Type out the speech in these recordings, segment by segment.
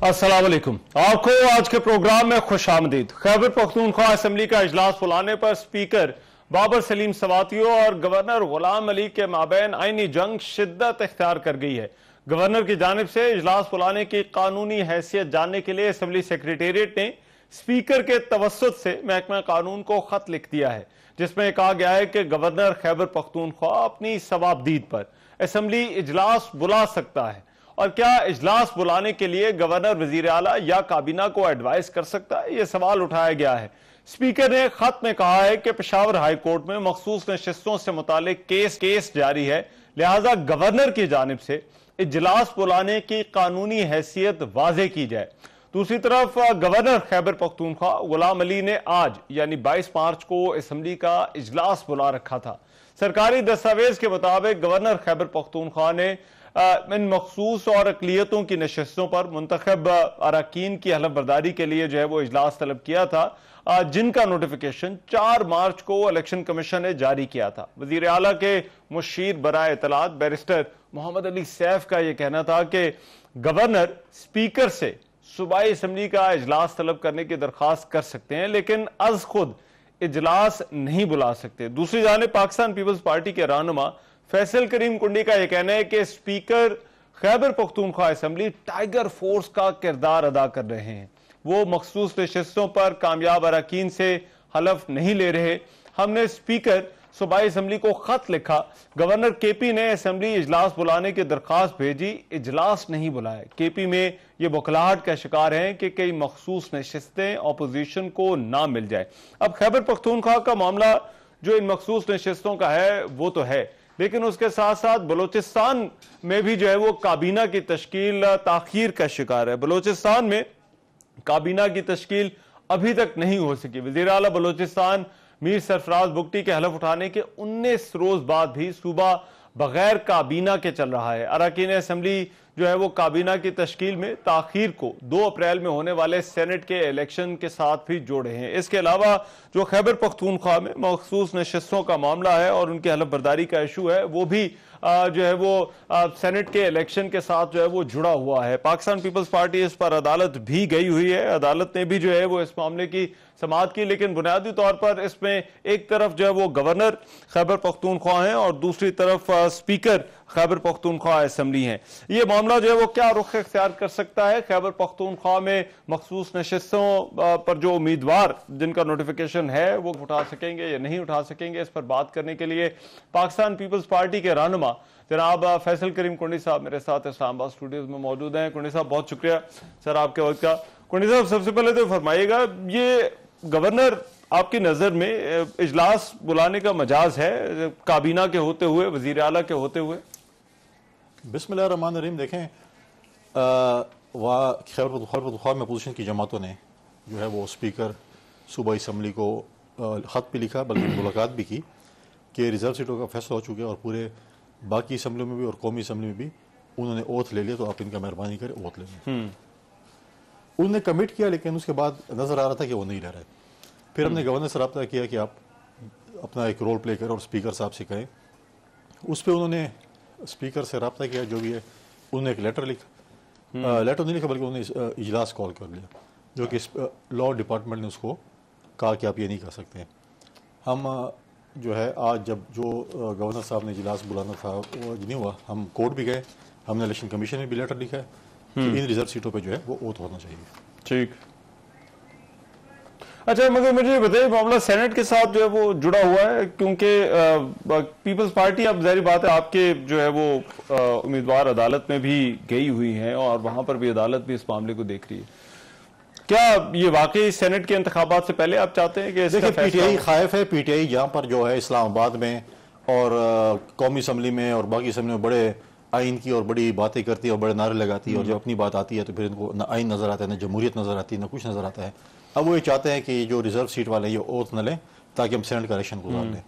अस्सलाम वालेकुम। आपको आज के प्रोग्राम में खुश आमदीद। खैबर पख्तूनख्वा असम्बली का इजलास बुलाने पर स्पीकर बाबर सलीम सवातियों और गवर्नर गुलाम अली के माबैन आईनी जंग शिद्दत इख्तियार कर गई है। गवर्नर की जानिब से इजलास बुलाने की कानूनी हैसियत जानने के लिए असम्बली सेक्रेटेरिएट ने स्पीकर के तवस्सुत से महकमा कानून को खत लिख दिया है, जिसमें कहा गया है कि गवर्नर खैबर पख्तूनख्वा अपनी सवाबदीद पर असम्बली इजलास बुला सकता है। और क्या इजलास बुलाने के लिए गवर्नर, वजीर आला या काबीना को एडवाइस कर सकता है, यह सवाल उठाया गया है। स्पीकर ने खत में कहा है कि पेशावर हाई कोर्ट में मखसूस नशिस्तों से मुतालिक केस जारी है, लिहाजा गवर्नर की जानिब से इजलास बुलाने की कानूनी हैसियत वाजे की जाए। दूसरी तरफ गवर्नर खैबर पख्तूनख्वा गुलाम अली ने आज यानी 22 मार्च को असम्बली का इजलास बुला रखा था। सरकारी दस्तावेज के मुताबिक गवर्नर खैबर पख्तूनख्वा ने इन मखसूस और अकलियतों की नशिस्तों पर मुंतखब अरकान की हलफ बर्दारी के लिए जो है वो इजलास तलब किया था, जिनका नोटिफिकेशन 4 मार्च को इलेक्शन कमीशन ने जारी किया था। वजीर आला के मुशीर बराए इतलात बैरिस्टर मोहम्मद अली सैफ का यह कहना था कि गवर्नर स्पीकर से सूबाई असम्बली का इजलास तलब करने की दरख्वास्त कर सकते हैं, लेकिन अज खुद इजलास नहीं बुला सकते। दूसरी जानिब पाकिस्तान पीपल्स पार्टी के रहनुमा फैसल करीम कुंडी का यह कहना है कि speaker Khyber Pakhtunkhwa assembly tiger force का किरदार अदा कर रहे हैं। वो मखसूस नशिस्तों पर कामयाब अरकान से हलफ नहीं ले रहे। हमने स्पीकर सूबाई असम्बली को खत लिखा, गवर्नर केपी ने असम्बली इजलास बुलाने की दरख्वास्त भेजी, इजलास नहीं बुलाए। केपी में ये बुखलाहट का शिकार हैं कि कई मखसूस नशिस्तें अपोजिशन को ना मिल जाए। अब खैबर पख्तूनख्वा का मामला जो इन मखसूस नशिस्तों का है वो तो है, लेकिन उसके साथ साथ बलोचिस्तान में भी जो है वो काबीना की तश्कील ताखीर का शिकार है। बलोचिस्तान में काबीना की तश्कील अभी तक नहीं हो सकी। वजीर आला बलोचिस्तान मीर सरफराज बुगटी के हलफ उठाने के 19 रोज बाद भी सूबा बगैर काबीना के चल रहा है। अरकान असम्बली जो है वो काबीना की तश्कील में ताखीर को 2 अप्रैल में होने वाले सेनेट के इलेक्शन के साथ भी जोड़े हैं। इसके अलावा जो खैबर पख्तूनख्वा में मखसूस नशिस्तों का मामला है और उनकी हलफ बर्दारी का इशू है, वो भी जो है वो सेनेट के इलेक्शन के साथ जो है वो जुड़ा हुआ है। पाकिस्तान पीपल्स पार्टी इस पर अदालत भी गई हुई है। अदालत ने भी जो है वो इस मामले की समाअत की, लेकिन बुनियादी तौर पर इसमें एक तरफ जो है वो गवर्नर खैबर पख्तूनख्वा हैं और दूसरी तरफ स्पीकर खैबर पख्तूनख्वा असम्बली हैं। ये मामला जो है वो क्या रुख इख्तियार कर सकता है? खैबर पख्तूनख्वा में मखसूस नशिस्तों पर जो उम्मीदवार जिनका नोटिफिकेशन है वो उठा सकेंगे या नहीं उठा सकेंगे, इस पर बात करने के लिए पाकिस्तान पीपल्स पार्टी के रहनुमा जनाब फैसल करीम कुंडी साहब मेरे साथ इस्लामाबाद स्टूडियोज में मौजूद हैं। कुंडी साहब बहुत शुक्रिया सर आपके वक्त का। कुंडी साहब सबसे पहले तो फरमाइएगा, ये गवर्नर आपकी नजर में इजलास बुलाने का मजाज है काबीना के होते हुए, वजीर आला के होते हुए? बिस्मिल्लाहिर्रहमानिर्रहीम। देखें, खैबर पख्तूनख्वा में अपोजिशन की जमातों ने जो है वो स्पीकर सूबाई असम्बली को खत भी लिखा, बल्कि मुलाकात भी की कि रिजर्व सीटों का फैसला हो चुका है और पूरे बाकी असम्बलियों में भी और कौमी असम्बली में भी उन्होंने ओथ ले लिया, तो आप इनका मेहरबानी करें ओथ ले लें। उन्होंने कमिट किया, लेकिन उसके बाद नजर आ रहा था कि वो नहीं ले रहे। फिर हमने गवर्नर से रब्ता किया कि आप अपना एक रोल प्ले करें और स्पीकर साहब से कहें। उस पर उन्होंने स्पीकर से रब्ता किया, जो भी है उन्होंने एक लेटर लिखा, लेटर नहीं लिखा बल्कि उन्होंने इजलास कॉल कर लिया, जो कि लॉ डिपार्टमेंट ने उसको कहा कि आप ये नहीं कर सकते हैं। हम जो है आज जब जो गवर्नर साहब ने इजलास बुलाना था वो नहीं हुआ, हम कोर्ट भी गए, हमने इलेक्शन कमीशन में भी लेटर लिखा है कि इन रिजर्व सीटों पे जो है वो ओथ होना चाहिए। ठीक, अच्छा, मगर मुझे बताइए मामला सेनेट के साथ जो है वो जुड़ा हुआ है, क्योंकि पीपल्स पार्टी, अब जाहिर बात है आपके जो है वो उम्मीदवार अदालत में भी गई हुई हैं और वहां पर भी अदालत भी इस मामले को देख रही है। क्या ये वाकई सेनेट के इंतखाबात से पहले आप चाहते हैं कि देखिए पीटीआई खाइफ है, पीटीआई जहां पर जो है इस्लामाबाद में और कौमी असम्बली में और बाकी असम्बली में बड़े आइन की और बड़ी बातें करती है और बड़े नारे लगाती है, और जब अपनी बात आती है तो फिर इनको न आइन नजर आता है, न जमहूरियत नजर आती है, न कुछ नजर आता है। अब वो ये चाहते हैं कि जो रिजर्व सीट वाले ये ओथ न लें ताकि हम सेनेट का इलेक्शन गुजार लें।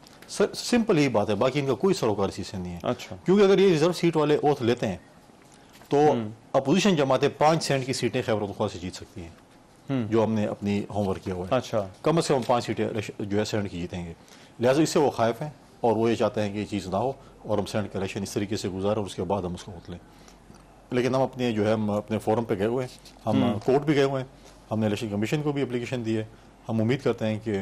सिंपल ही बात है, बाकी इनका कोई सरोकारी चीजें नहीं है। अच्छा, क्योंकि अगर ये रिजर्व सीट वाले ओथ लेते हैं तो अपोजिशन जमातें 5 सेनेट की सीटें खैबर पख्तूनख्वा से जीत सकती हैं, जो हमने अपनी होमवर्क किया हुआ है। अच्छा, कम से कम 5 सीटें जो है सेनेट की जीतेंगे, लिहाजा इससे वो खाइफ हैं और वो ये चाहते हैं कि ये चीज़ ना हो और हम सेनेट का इलेक्शन इस तरीके से गुजारें और उसके बाद हम उसको ओथ लें। लेकिन हम अपने जो है हम अपने फोरम पे गए हुए हैं, हम कोर्ट भी गए हुए हैं, हमने इलेक्शन कमीशन को भी एप्लीकेशन दी है। हम उम्मीद करते हैं कि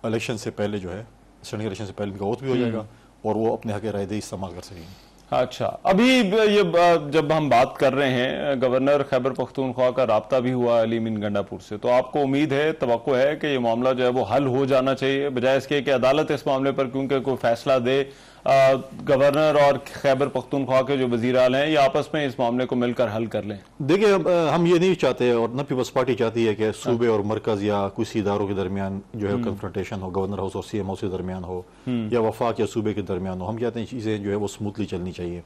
इलेक्शन से पहले जो है स्टैंडिंग इलेक्शन से पहले इनका ओथ भी हो जाएगा और वो अपने हक रायदे इस्तेमाल कर सकेंगे। अच्छा, अभी ये जब हम बात कर रहे हैं, गवर्नर खैबर पख्तूनख्वा का राब्ता भी हुआ अली मीन गंडापुर से, तो आपको उम्मीद है, तवक्को है कि ये मामला जो है वो हल हो जाना चाहिए, बजाय इसके कि अदालत इस मामले पर क्योंकि कोई फैसला दे, गवर्नर और खैबर पख्तूनख्वा के जो वजीर आला हैं ये आपस में इस मामले को मिलकर हल कर लें? देखिए, हम ये नहीं चाहते और न पीपल्स पार्टी चाहती है कि सूबे और मरकज या कुछ इदारों के दरमियान जो है कन्फ्रंटेशन हो, गवर्नर हाउस और CM हाउस के दरमियान हो या वफाक या सूबे के दरमियान हो। हम चाहते हैं चीज़ें जो है वो स्मूथली चलनी चाहिए।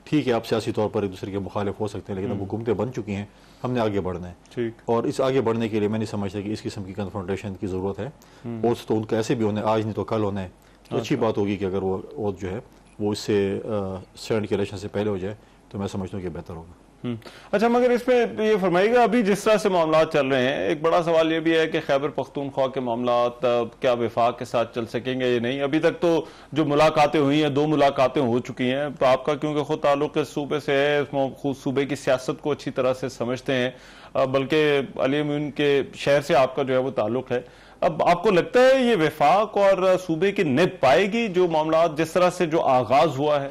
ठीक है, आप सियासी तौर पर एक दूसरे के मुखालिफ हो सकते हैं, लेकिन अब हुकूमतें बन चुकी हैं, हमने आगे बढ़ना है। ठीक। और इस आगे बढ़ने के लिए मैं नहीं समझता कि इस किस्म की कन्फ्रंटेशन की जरूरत है। और तो उनका ऐसे भी होना है, आज नहीं तो कल होना है। तो अच्छी बात होगी कि अगर वो जो है वो इससे स्टैंड के इलेक्शन से पहले हो जाए तो मैं समझता हूँ कि बेहतर होगा। अच्छा, मगर इसमें ये फरमाइएगा, अभी जिस तरह से मामला चल रहे हैं, एक बड़ा सवाल ये भी है कि खैबर पख्तूनख्वा के मामला क्या वफाक के साथ चल सकेंगे या नहीं। अभी तक तो जो मुलाकातें हुई हैं, 2 मुलाकातें हो चुकी हैं, तो आपका क्योंकि खुद ताल्लुक इस सूबे से है, खुद सूबे की सियासत को अच्छी तरह से समझते हैं, बल्कि अली मीन के शहर से आपका जो है वो ताल्लुक है। अब आपको लगता है ये वफाक और सूबे की निब पाएगी जो मामला जिस तरह से जो आगाज हुआ है?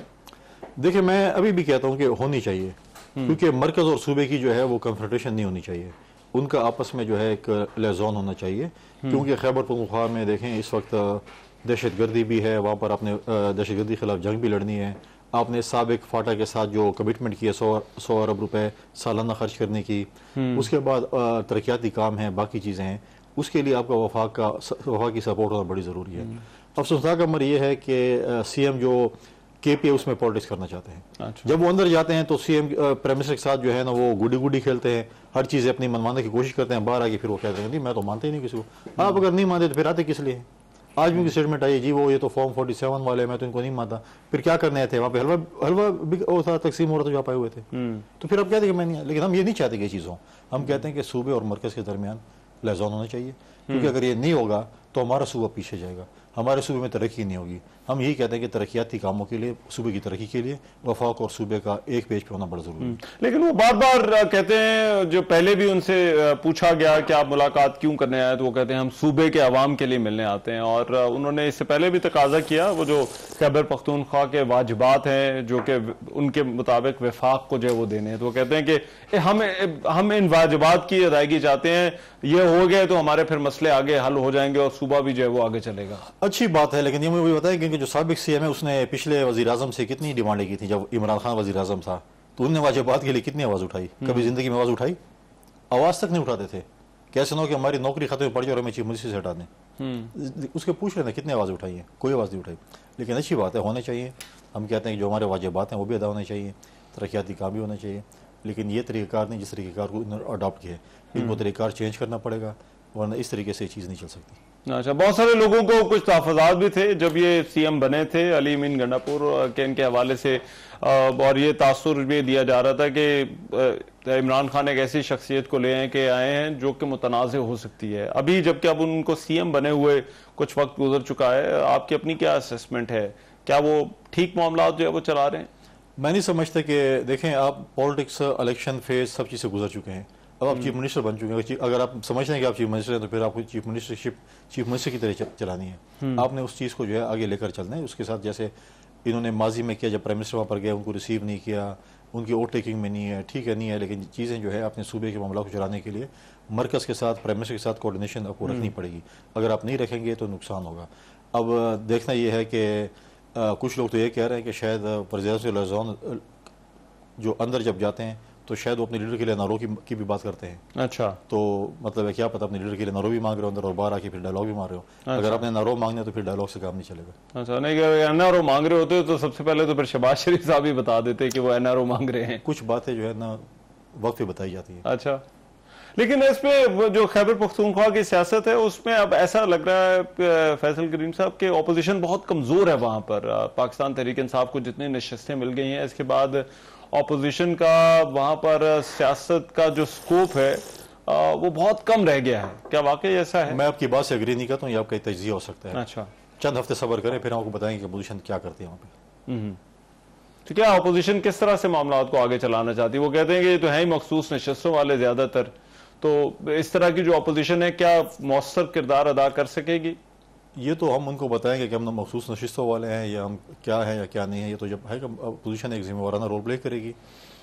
देखिए, मैं अभी भी कहता हूँ कि होनी चाहिए, क्योंकि मरकज और सूबे की जो है वो कन्फ्रंटेशन नहीं होनी चाहिए, उनका आपस में जो है एक लेजोन होना चाहिए। क्योंकि खैबर पख्तूनख्वा में देखें इस वक्त दहशतगर्दी भी है, वहाँ पर आपने दहशतगर्दी के खिलाफ जंग भी लड़नी है। आपने साबिक फाटा के साथ जो कमिटमेंट की है 100 अरब रुपए सालाना खर्च करने की, उसके बाद तरक्याती काम है, बाकी चीज़ें हैं, उसके लिए आपका वफाक की सपोर्ट होना बड़ी ज़रूरी है। अफसोसनाक अमर यह है कि CM जो KP है उसमें पॉलिटिक्स करना चाहते हैं। अच्छा। जब वो अंदर जाते हैं तो CM प्राइम मिनिस्टर के साथ जो है ना वो गुडी गुडी खेलते हैं, हर चीज़ अपनी मनवाने की कोशिश करते हैं, बाहर आके फिर वो कहते हैं नहीं मैं तो मानते ही नहीं किसी को। आप अगर नहीं मानते तो फिर आते किस लिए? आज भी उनकी स्टेटमेंट आई, जी वो ये तो फॉर्म 47 वाले, मैं तो इनको नहीं मानता। फिर क्या करने थे वहाँ पे? हलवा था, तकसीम हो रहा था, जो आप आए हुए थे। तो फिर आप कहते कि मैं नहीं, लेकिन हम ये नहीं चाहते कि चीज़ों, हम कहते हैं कि सूबे और मरकज़ के दरमियान लेजोन होना चाहिए, क्योंकि अगर ये नहीं होगा तो हमारा सूबा पीछे जाएगा, हमारे सूबे में तरक्की नहीं होगी। हम यही कहते हैं कि तरक्याती कामों के लिए, सूबे की तरक्की के लिए वफाक और सूबे का एक पेज पे होना बड़ा जरूरी है। लेकिन वो बार बार कहते हैं, जो पहले भी उनसे पूछा गया कि आप मुलाकात क्यों करने आए, तो वो कहते हैं हम सूबे के अवाम के लिए मिलने आते हैं। और उन्होंने इससे पहले भी तकाजा किया, वो जो खैबर पख्तूनख्वा के वाजिबात हैं जो कि उनके मुताबिक वफाक को जो है वो देने हैं, तो वो कहते हैं कि हम इन वाजिबात की अदायगी चाहते हैं, ये हो गए तो हमारे फिर मसले आगे हल हो जाएंगे और सूबा भी जो है वो आगे चलेगा। अच्छी बात है, लेकिन ये मुझे भी बताया कि जो साबिक CM है उसने पिछले वज़ीर आज़म से कितनी डिमांडें की थी। जब इमरान खान वज़ीर आज़म था तो उनने वाजिबात के लिए कितनी आवाज़ उठाई? कभी जिंदगी में आवाज़ उठाई? आवाज़ तक नहीं उठाते थे। कैसे ना हो कि हमारी नौकरी खत्म पड़ जाए और हमें चीफ मिनिस्टर से हटा दें। उसके पूछ लेना कितनी आवाज़ उठाई है, कोई आवाज़ नहीं उठाई। लेकिन अच्छी बात है, होने चाहिए। हम कहते हैं कि जो हमारे वाजिबात हैं वो भी अदा होने चाहिए, तरक्याती काम भी होना चाहिए, लेकिन ये तरीक़ाकार नहीं जिस तरीक़ेकार को इन्होंने अडॉप्ट किया है, इनको तरीक़ाकार चेंज करना पड़ेगा, वरना इस तरीके से चीज़ नहीं चल सकती। अच्छा, बहुत सारे लोगों को कुछ तहफ़्फ़ुज़ात भी थे जब ये CM बने थे अली मीन गंडापुर के, इनके हवाले से, और ये तासुर भी दिया जा रहा था कि इमरान खान एक ऐसी शख्सियत को ले के आए हैं जो कि मुतनाज़ हो सकती है। अभी जबकि अब उनको CM बने हुए कुछ वक्त गुजर चुका है, आपकी अपनी क्या असेसमेंट है? क्या वो ठीक मामला जो है वो चला रहे हैं? मैं नहीं समझता कि देखें, आप पॉलिटिक्स, इलेक्शन फेज सब चीज़ से गुजर चुके हैं। अब आप चीफ मिनिस्टर बन चुके हैं। अगर आप समझते हैं कि आप चीफ मिनिस्टर हैं तो फिर आपको चीफ मिनिस्टर की तरह चलानी है। आपने उस चीज़ को जो है आगे लेकर चलना है। उसके साथ जैसे इन्होंने माजी में किया, जब प्राइम मिनिस्टर वहाँ पर गए उनको रिसीव नहीं किया, उनकी ओवर टेकिंग में नहीं है, ठीक है नहीं है, लेकिन चीज़ें जो है अपने सूबे के मामला को चलाने के लिए मरकज़ के साथ, प्राइम मिनिस्टर के साथ कोऑर्डिनेशन आपको रखनी पड़ेगी। अगर आप नहीं रखेंगे तो नुकसान होगा। अब देखना यह है कि कुछ लोग तो ये कह रहे हैं कि शायद वज़ीर जो अंदर जब जाते हैं तो शायद वो अपने लीडर के लिए नारो की भी बात करते हैं। अच्छा, तो मतलब है क्या पता अपने लीडर के लिए नारो भी मांग रहे हो अंदर और बाहर आके फिर डायलॉग भी मार रहे हो। अच्छा। अगर आपने नारो मांगने तो फिर डायलॉग से काम नहीं चलेगा। अच्छा, नहीं अगर NRO मांग रहे होते तो सबसे पहले तो फिर शहबाज शरीफ साहब ही बता देते कि वो NRO मांग रहे हैं। कुछ बातें जो है ना वक्त पे बताई जाती है। अच्छा, लेकिन इसमें जो खैबर पख्तूनख्वा की सियासत है उसमें अब ऐसा लग रहा है फैसल करीम साहब के ऑपोजिशन बहुत कमजोर है वहां पर। पाकिस्तान तहरीक इंसाफ को जितनी नशिस्तें मिल गई हैं, इसके बाद ऑपोजिशन का वहां पर सियासत का जो स्कोप है वो बहुत कम रह गया है। क्या वाकई ऐसा है? मैं आपकी बात से एग्री नहीं करता हूँ, ये आपका तजिया हो सकता है। अच्छा, चंद हफ्ते सब्र करें, फिर आपको बताएंगे कि अपोजिशन क्या करती है वहाँ पे। तो क्या अपोजिशन किस तरह से मामला को आगे चलाना चाहती है? वो कहते हैं कि ये तो है ही मखसूस नशिस्तों वाले ज्यादातर, तो इस तरह की जो अपोजिशन है क्या मौसर किरदार अदा कर सकेगी? ये तो हम उनको बताएंगे कि हम मखसूस नशिस्तों वाले हैं या हम क्या है या क्या नहीं है। ये तो जब है अपोजिशन एक जिम्मेवाराना रोल प्ले करेगी,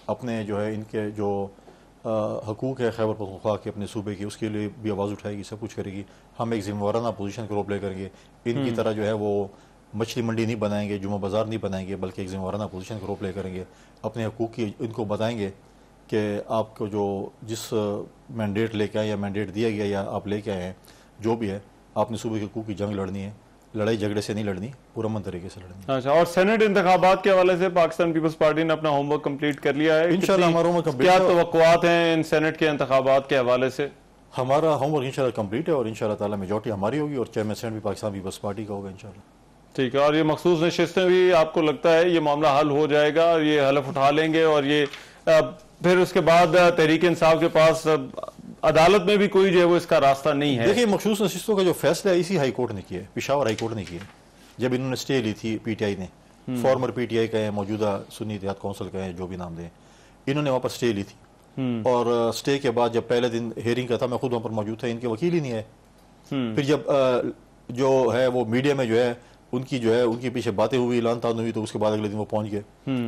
अपने जो है इनके जो हकूक़ है खैबर पख्तूनख्वा के अपने सूबे की, उसके लिए भी आवाज़ उठाएगी, सब कुछ करेगी। हम एक जिम्मेवाराना पोजीशन को रोल प्ले करेंगे। इनकी तरह जो है वो मछली मंडी नहीं बनाएंगे, जुमा बाजार नहीं बनाएंगे, बल्कि एक जिम्मेवाराना पोजीशन को रोल प्ले करेंगे। अपने हकूक़ की इनको बताएंगे कि आपको जो जिस मैंडेट लेके आए या मैंडेट दिया गया या आप लेके आए हैं, जो भी है, आपने सूबे के हकूक़ की जंग लड़नी है, लड़ाई झगड़े से नहीं लड़नी, पुरअमन तरीके से लड़नी। अच्छा, और सेनेट इंतखाबात के हवाले से पाकिस्तान पीपल्स पार्टी ने अपना होमवर्क कंप्लीट कर लिया है? इंशाल्लाह हमारा होमवर्क क्या तवक्कुआत हैं इन सेनेट के इंतखाबात के हवाले से? हमारा होमवर्क इंशाल्लाह कंप्लीट है और इंशाल्लाह ताला मेजॉरिटी हमारी होगी और चेयरमैन सेनेट भी पाकिस्तान पीपल्स पार्टी का होगा इंशाल्लाह। ठीक है, और ये मखसूस नशिस्तें भी आपको लगता है ये मामला हल हो जाएगा, ये हलफ उठा लेंगे और ये फिर उसके बाद तहरीक इंसाफ के पास अदालत में भी कोई जो है वो इसका रास्ता नहीं है? देखिए, मखसूस नशिस्तों का जो फैसला है इसी हाई कोर्ट ने किया है, पेशावर हाई कोर्ट ने किया है। जब इन्होंने स्टे ली थी पीटीआई ने, फॉर्मर पीटीआई का है, मौजूदा सुन्नी इत्तेहाद काउंसिल का है, जो भी नाम दें, इन्होंने वहां पर स्टे ली थी और स्टे के बाद जब पहले दिन हेयरिंग का था, मैं खुद वहां पर मौजूद था, इनके वकील ही नहीं है। फिर जब जो है वो मीडिया में जो है उनकी जो है उनके पीछे बातें हुई, ऐलान तान हुई, तो उसके बाद अगले दिन वो पहुंच गए।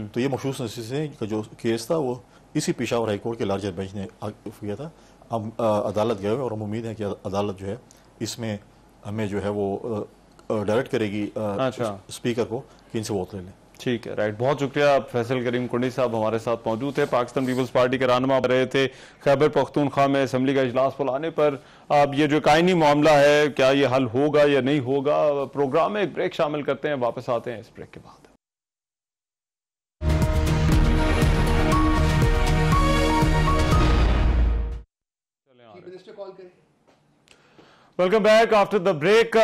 तो ये मखसूस नशिस्तें का जो केस था वो इसी पेशावर हाई कोर्ट के लार्जर बेंच ने किया था। हम अदालत गए और हम उम्मीद है कि अदालत जो है इसमें हमें जो है वो डायरेक्ट करेगी स्पीकर को कि इनसे वोट ले लें। ठीक है, राइट, बहुत शुक्रिया। फैसल करीम कुंडी साहब हमारे साथ मौजूद थे, पाकिस्तान पीपल्स पार्टी के रहनुमा रहे थे। खैबर पख्तूनख्वा में असम्बली का इजलास बुलाने पर अब ये जो कायनी मामला है, क्या ये हल होगा या नहीं होगा? प्रोग्राम में एक ब्रेक शामिल करते हैं, वापस आते हैं इस ब्रेक के बाद। Welcome back after the break.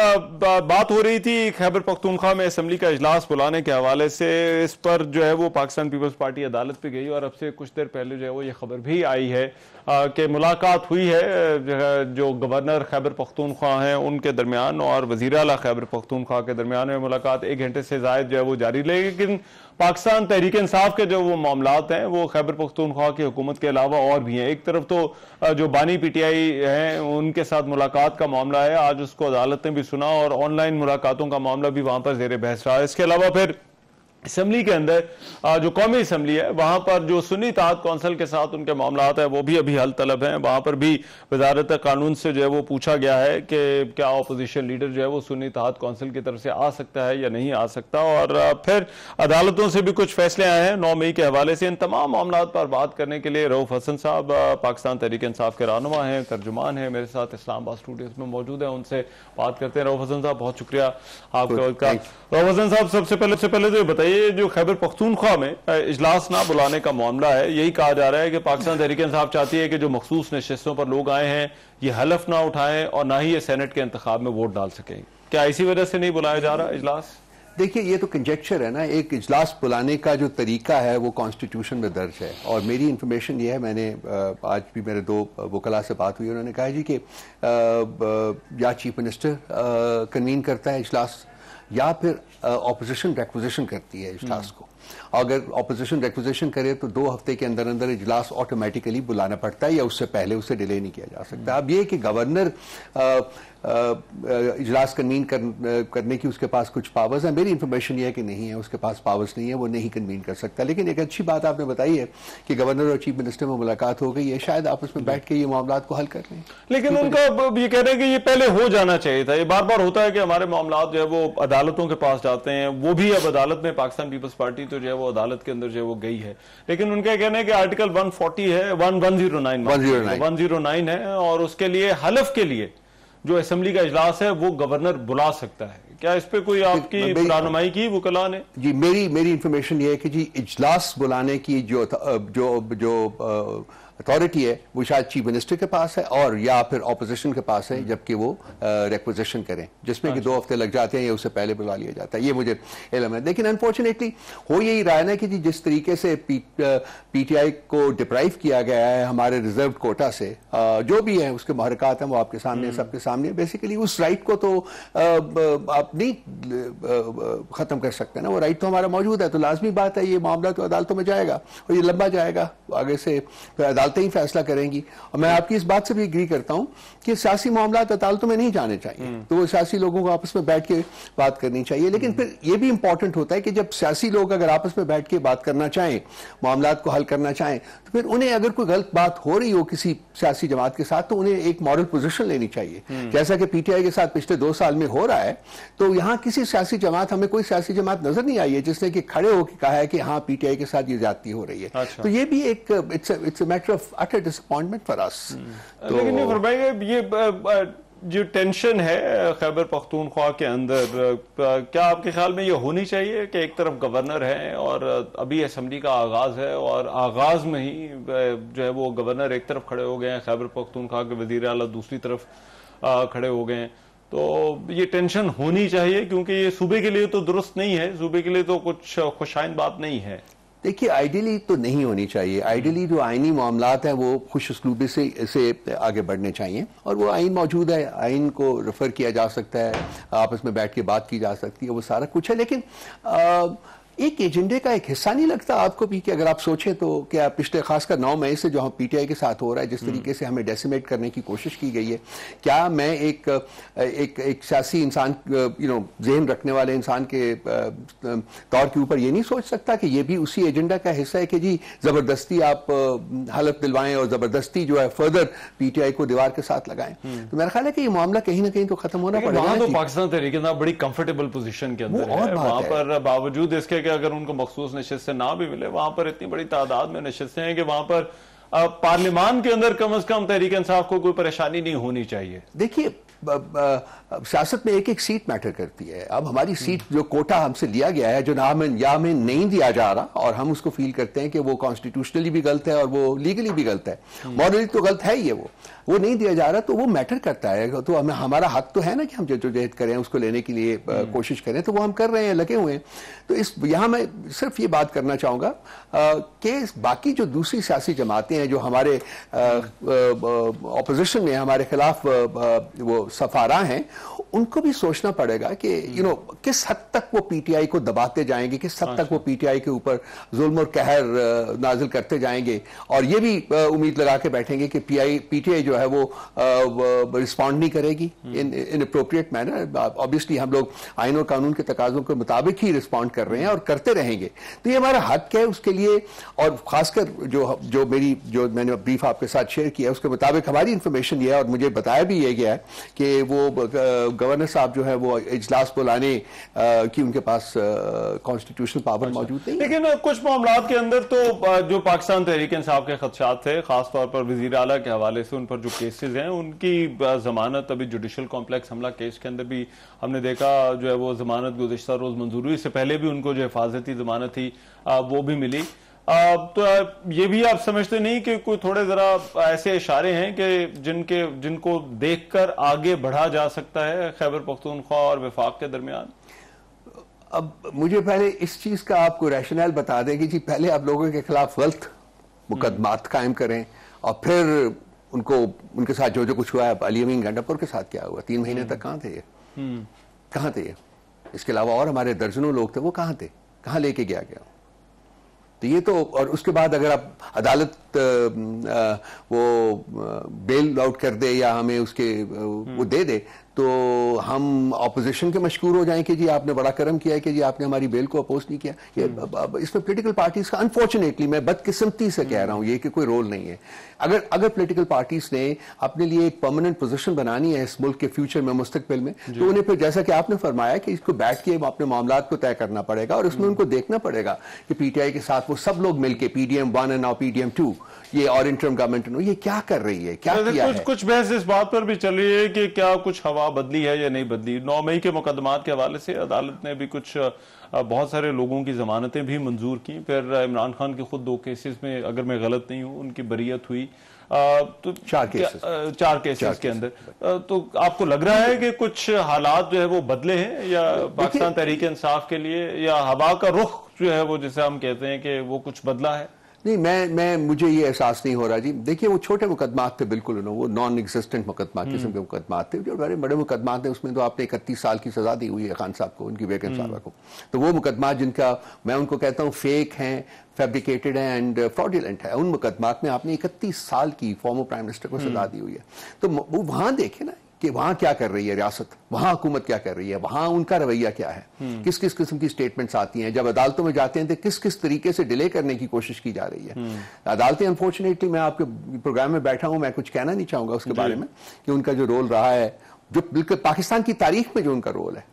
बात हो रही थी खैबर पख्तूनख्वा में असम्बली का इजलास बुलाने के हवाले से। इस पर जो है वो पाकिस्तान पीपल्स पार्टी अदालत पे गई और अब से कुछ देर पहले जो है वो ये खबर भी आई है कि मुलाकात हुई है जो गवर्नर खैबर पख्तूनख्वा हैं उनके दरमियान और वज़ीर आला खैबर पख्तूनख्वा के दरमियान में मुलाकात 1 घंटे से ज़ायद जो है वो जारी रही। लेकिन पाकिस्तान तहरीक इंसाफ के जो वो मामलात हैं वो खैबर पख्तूनख्वा की हुकूमत के अलावा और भी हैं। एक तरफ तो जो बानी पीटीआई हैं उनके साथ मुलाकात का मामला है, आज उसको अदालत ने भी सुना और ऑनलाइन मुलाकातों का मामला भी वहां पर जेर बहस रहा है। इसके अलावा फिर असम्बली के अंदर जो कौमी असम्बली है वहां पर जो सुन्नी इत्तेहाद कौंसिल के साथ उनके मामलात है वो भी अभी हल तलब हैं। वहां पर भी वजारत कानून से जो है वो पूछा गया है कि क्या अपोजिशन लीडर जो है वो सुन्नी इत्तेहाद कौंसिल की तरफ से आ सकता है या नहीं आ सकता। और फिर अदालतों से भी कुछ फैसले आए हैं 9 मई के हवाले से। इन तमाम मामलात पर बात करने के लिए रऊफ हसन साहब पाकिस्तान तहरीक इंसाफ के रहनुमा हैं, तर्जुमान हैं, मेरे साथ इस्लामाबाद स्टूडियोज में मौजूद है, उनसे बात करते हैं। रऊफ हसन साहब बहुत शुक्रिया आपका। रऊफ हसन साहब सबसे पहले तो ये बताइए, जो खैबर पख्तूनख्वा में इजलास ना बुलाने का मामला है, यही कहा जा रहा है कि पाकिस्तान तहरीक इंसाफ चाहती है कि जो मखसूस नशिस्तों पर लोग आए हैं ये हलफ ना उठाएं और ना ही ये सेनेट के इंतखाब में वोट डाल सकें। क्या इसी वजह से नहीं बुलाया जा रहा इजलास? देखिए, ये तो कंजेक्चर है ना। एक इजलास बुलाने का जो तरीका है वो कॉन्स्टिट्यूशन में दर्ज है और मेरी इंफॉर्मेशन ये है, मैंने आज भी मेरे 2 वकला से बात हुई, उन्होंने कहा जी कि या चीफ मिनिस्टर कन्वीन करता है इजलास या फिर ऑपोजिशन रिक्विजिशन करती है इजलास को। अगर ऑपोजिशन रिक्विजिशन करे तो 2 हफ्ते के अंदर अंदर इजलास ऑटोमेटिकली बुलाना पड़ता है या उससे पहले उसे डिले नहीं किया जा सकता। अब ये कि गवर्नर इजलास कन्वीन करने की उसके पास कुछ पावर्स हैं, मेरी इंफॉर्मेशन ये है कि नहीं है, उसके पास पावर्स नहीं है, वो नहीं कन्वीन कर सकता। लेकिन एक अच्छी बात आपने बताई है कि गवर्नर और चीफ मिनिस्टर में मुलाकात हो गई है, शायद आपस में बैठ के ये मामलात को हल कर लें। लेकिन उनका ये कह रहे हैं कि ये पहले हो जाना चाहिए था। ये बार बार होता है कि हमारे मामलात जो है वो अदालतों के पास जाते हैं, वो भी अब अदालत में पाकिस्तान पीपल्स पार्टी तो जो है वो अदालत के अंदर जो है वो गई है। लेकिन उनका कहना है कि आर्टिकल 140 है, 109 है और उसके लिए हलफ के लिए जो असेंबली का इजलास है वो गवर्नर बुला सकता है। क्या इस पे कोई आपकी रहनुमाई की वकला ने? जी, मेरी इंफॉर्मेशन ये है कि जी इजलास बुलाने की जो अथॉरिटी है वो शायद चीफ मिनिस्टर के पास है और या फिर ऑपोजिशन के पास है, जबकि वो रिक्विजिशन करें, जिसमें कि 2 हफ्ते लग जाते हैं या उससे पहले बुला लिया जाता है। ये मुझे इल्म है। लेकिन अनफॉर्चुनेटली हो यही रहा है ना कि जी जिस तरीके से पीटीआई को डिप्राइव किया गया है हमारे रिजर्व कोटा से, जो भी है उसके मुहरकात हैं वो आपके सामने, सबके सामने। बेसिकली उस राइट को तो आप नहीं खत्म कर सकते ना, वो राइट तो हमारा मौजूद है। तो लाजमी बात है ये मामला तो अदालतों में जाएगा और ये लंबा जाएगा, आगे से फिर अदालतें ही फैसला करेंगी। और मैं आपकी इस बात से भी एग्री करता हूं कि सियासी मामला अदालतों में नहीं जाने चाहिए, तो वो सियासी लोगों को आपस में बैठ के बात करनी चाहिए। लेकिन फिर ये भी इंपॉर्टेंट होता है कि जब सियासी लोग अगर आपस में बैठ के बात करना चाहें, मामला को हल करना चाहें, तो फिर उन्हें अगर कोई गलत बात हो रही हो किसी सियासी जमात के साथ तो उन्हें एक मॉरल पोजीशन लेनी चाहिए, जैसा कि पीटीआई के साथ पिछले 2 साल में हो रहा है। तो यहां किसी सियासी जमात, हमें कोई सियासी जमात नजर नहीं आई है जिसने कि खड़े होकर कहा है कि हाँ पीटीआई के साथ ये ज्यादती हो रही है। अच्छा। तो ये भी एक it's a matter of utter disappointment for us. लेकिन ये फरमाइए, ये जो टेंशन है खैबर पख्तूनख्वा के अंदर, क्या आपके ख्याल में ये होनी चाहिए कि एक तरफ गवर्नर है और अभी असेंबली का आगाज है और आगाज में ही जो है वो गवर्नर एक तरफ खड़े हो गए हैं, खैबर पख्तूनख्वा के वजीर आला दूसरी तरफ खड़े हो गए हैं, तो ये टेंशन होनी चाहिए क्योंकि ये सूबे के लिए तो दुरुस्त नहीं है, सूबे के लिए तो कुछ खुशाइन बात नहीं है। देखिए आइडियली तो नहीं होनी चाहिए। आइडियली जो आईनी मामलात हैं वो खुश उसलूबी से आगे बढ़ने चाहिए और वो आइन मौजूद है, आइन को रेफर किया जा सकता है, आपस में बैठ के बात की जा सकती है, वो सारा कुछ है। लेकिन एक एजेंडे का एक हिस्सा नहीं लगता आपको भी कि अगर आप सोचें तो क्या पिछले खासकर 9 मई से जो हम पीटीआई के साथ हो रहा है, जिस तरीके से हमें डेसिमेट करने की कोशिश की गई है, क्या मैं एक सियासी इंसान, जहन रखने वाले इंसान के तौर के ऊपर ये नहीं सोच सकता कि ये भी उसी एजेंडा का हिस्सा है कि जी जबरदस्ती आप हलफ दिलवाएं और जबरदस्ती जो है फर्दर पीटीआई को दीवार के साथ लगाएं। तो मेरा ख्याल है कि ये मामला कहीं ना कहीं तो खत्म होना पड़ेगा। तो पाकिस्तान तहरीक बड़ी कंफर्टेबल पोजीशन के अंदर है, वहां पर बावजूद इसके अगर उनको मखसूस नशिस्तें ना भी मिले, वहां पर इतनी बड़ी तादाद में नशिस्तें हैं कि वहां पर पार्लियामान के अंदर कम से कम तहरीक इंसाफ को कोई परेशानी नहीं होनी चाहिए। देखिए सियासत में एक सीट मैटर करती है। अब हमारी सीट जो कोटा हमसे लिया गया है, जो हमें नहीं दिया जा रहा और हम उसको फील करते हैं कि वो कॉन्स्टिट्यूशनली भी गलत है और वो लीगली भी गलत है, मॉरली तो गलत है ही है, वो नहीं दिया जा रहा, तो वो मैटर करता है। तो हमें हमारा हक तो है ना कि हम जद्दोजहद करें, उसको लेने के लिए कोशिश करें, तो वो हम कर रहे हैं, लगे हुए हैं। तो यहाँ मैं सिर्फ ये बात करना चाहूंगा कि बाकी जो दूसरी सियासी जमातें हैं जो हमारे ऑपोजिशन में हमारे खिलाफ वो सफारा हैं, उनको भी सोचना पड़ेगा कि किस हद तक वो पीटीआई को दबाते जाएंगे, किस हद तक वो पीटीआई के ऊपर जुल्म और कहर नाजिल करते जाएंगे, और ये भी उम्मीद लगा के बैठेंगे कि पीटीआई जो है वो रिस्पॉन्ड नहीं करेगी इन अप्रोप्रिएट मैनर। ऑब्वियसली हम लोग आइन और कानून के तकाजों के मुताबिक ही रिस्पॉन्ड कर रहे हैं और करते रहेंगे, तो ये हमारा हक है उसके लिए। और खासकर जो मैंने ब्रीफ आपके साथ शेयर किया उसके मुताबिक हमारी इंफॉर्मेशन ये है और मुझे बताया भी ये गया है कि वो गवर्नर साहब जो है वो इजलास बुलाने की उनके पास कॉन्स्टिट्यूशनल पावर मौजूद नहीं। लेकिन कुछ मामलात के अंदर तो जो पाकिस्तान तहरीक इंसाफ के खदशात थे, खासतौर पर वजीर आला के हवाले से उन पर जो केसेस हैं उनकी जमानत अभी जुडिशल कॉम्प्लेक्स हमला केस के अंदर भी हमने देखा जो है वो जमानत गुज़िश्ता रोज मंजूर हुई, इससे पहले भी उनको जो हिफाजती जमानत थी वो भी मिली। तो ये भी आप समझते नहीं कि कोई थोड़े जरा ऐसे इशारे हैं कि जिनको देखकर आगे बढ़ा जा सकता है खैबर पख्तूनख्वा और वफाक के दरमियान? अब मुझे पहले इस चीज का आपको रैशनल बता दें कि जी पहले आप लोगों के खिलाफ गलत मुकदमात कायम करें और फिर उनके साथ जो कुछ हुआ है, अली अमीन गंडापुर के साथ क्या हुआ, 3 महीने तक कहां थे ये, कहां थे ये? इसके अलावा और हमारे दर्जनों लोग थे, वो कहां थे, कहां लेके गया? तो ये तो, और उसके बाद अगर आप अदालत वो बेल आउट कर दे या हमें उसके वो दे दे तो हम ऑपोजिशन के मशकूर हो जाएं कि जी आपने बड़ा करम किया है कि जी आपने हमारी बेल को अपोज नहीं किया। ये इसमें पॉलिटिकल पार्टीज का, अनफॉर्चुनेटली मैं बदकिस्मती से कह रहा हूं ये कि कोई रोल नहीं है। अगर पॉलिटिकल पार्टीज ने अपने लिए एक परमानेंट पोजीशन बनानी है इस मुल्क के फ्यूचर में, मुस्तकबिल में, तो उन्हें फिर जैसा कि आपने फरमाया कि इसको बैठ के अपने मामलात को तय करना पड़ेगा और उसमें उनको देखना पड़ेगा कि पीटीआई के साथ वो सब लोग मिलकर PDM 1 और नाउ PDM 2 ये और इंटरम गवर्नमेंट ये क्या कर रही है, क्या किया है? कुछ बहस इस बात पर भी चल रही है कि क्या कुछ हवा बदली है या नहीं बदली। 9 मई के मुकदमात के हवाले से अदालत ने भी कुछ बहुत सारे लोगों की जमानतें भी मंजूर की, फिर इमरान खान के खुद 2 केसेस में, अगर मैं गलत नहीं हूँ, उनकी बरीयत हुई। तो 4 केसेस के अंदर। तो आपको लग रहा है कि कुछ हालात जो है वो बदले हैं, या पाकिस्तान तहरीक इंसाफ के लिए, या हवा का रुख जो है वो, जिसे हम कहते हैं कि वो कुछ बदला है? नहीं, मैं मुझे ये एहसास नहीं हो रहा जी। देखिए, वो छोटे मुकदमात थे, बिल्कुल वो नॉन एग्जिस्टेंट मुकदमा किस्म के मुकदमात थे। जो बड़े बड़े मुकदमात थे उसमें तो आपने 31 साल की सजा दी हुई है खान साहब को, उनकी बेगम साहबा को। तो वो मुकदमा जिनका मैं उनको कहता हूँ फेक हैं, फैब्रिकेटेड है एंड फ्रॉडुलेंट है, उन मुकदमात में आपने 31 साल की फॉर्मर प्राइम मिनिस्टर को सजा दी हुई है। तो वो वहां देखे ना कि वहां क्या कर रही है रियासत, वहां हुकूमत क्या कर रही है, वहां उनका रवैया क्या है, किस किस किस्म की स्टेटमेंट्स आती हैं, जब अदालतों में जाते हैं तो किस किस तरीके से डिले करने की कोशिश की जा रही है। अदालतें अनफॉर्चुनेटली, मैं आपके प्रोग्राम में बैठा हूं, मैं कुछ कहना नहीं चाहूंगा उसके बारे में कि उनका जो रोल रहा है, जो बिल्कुल पाकिस्तान की तारीख में जो उनका रोल है,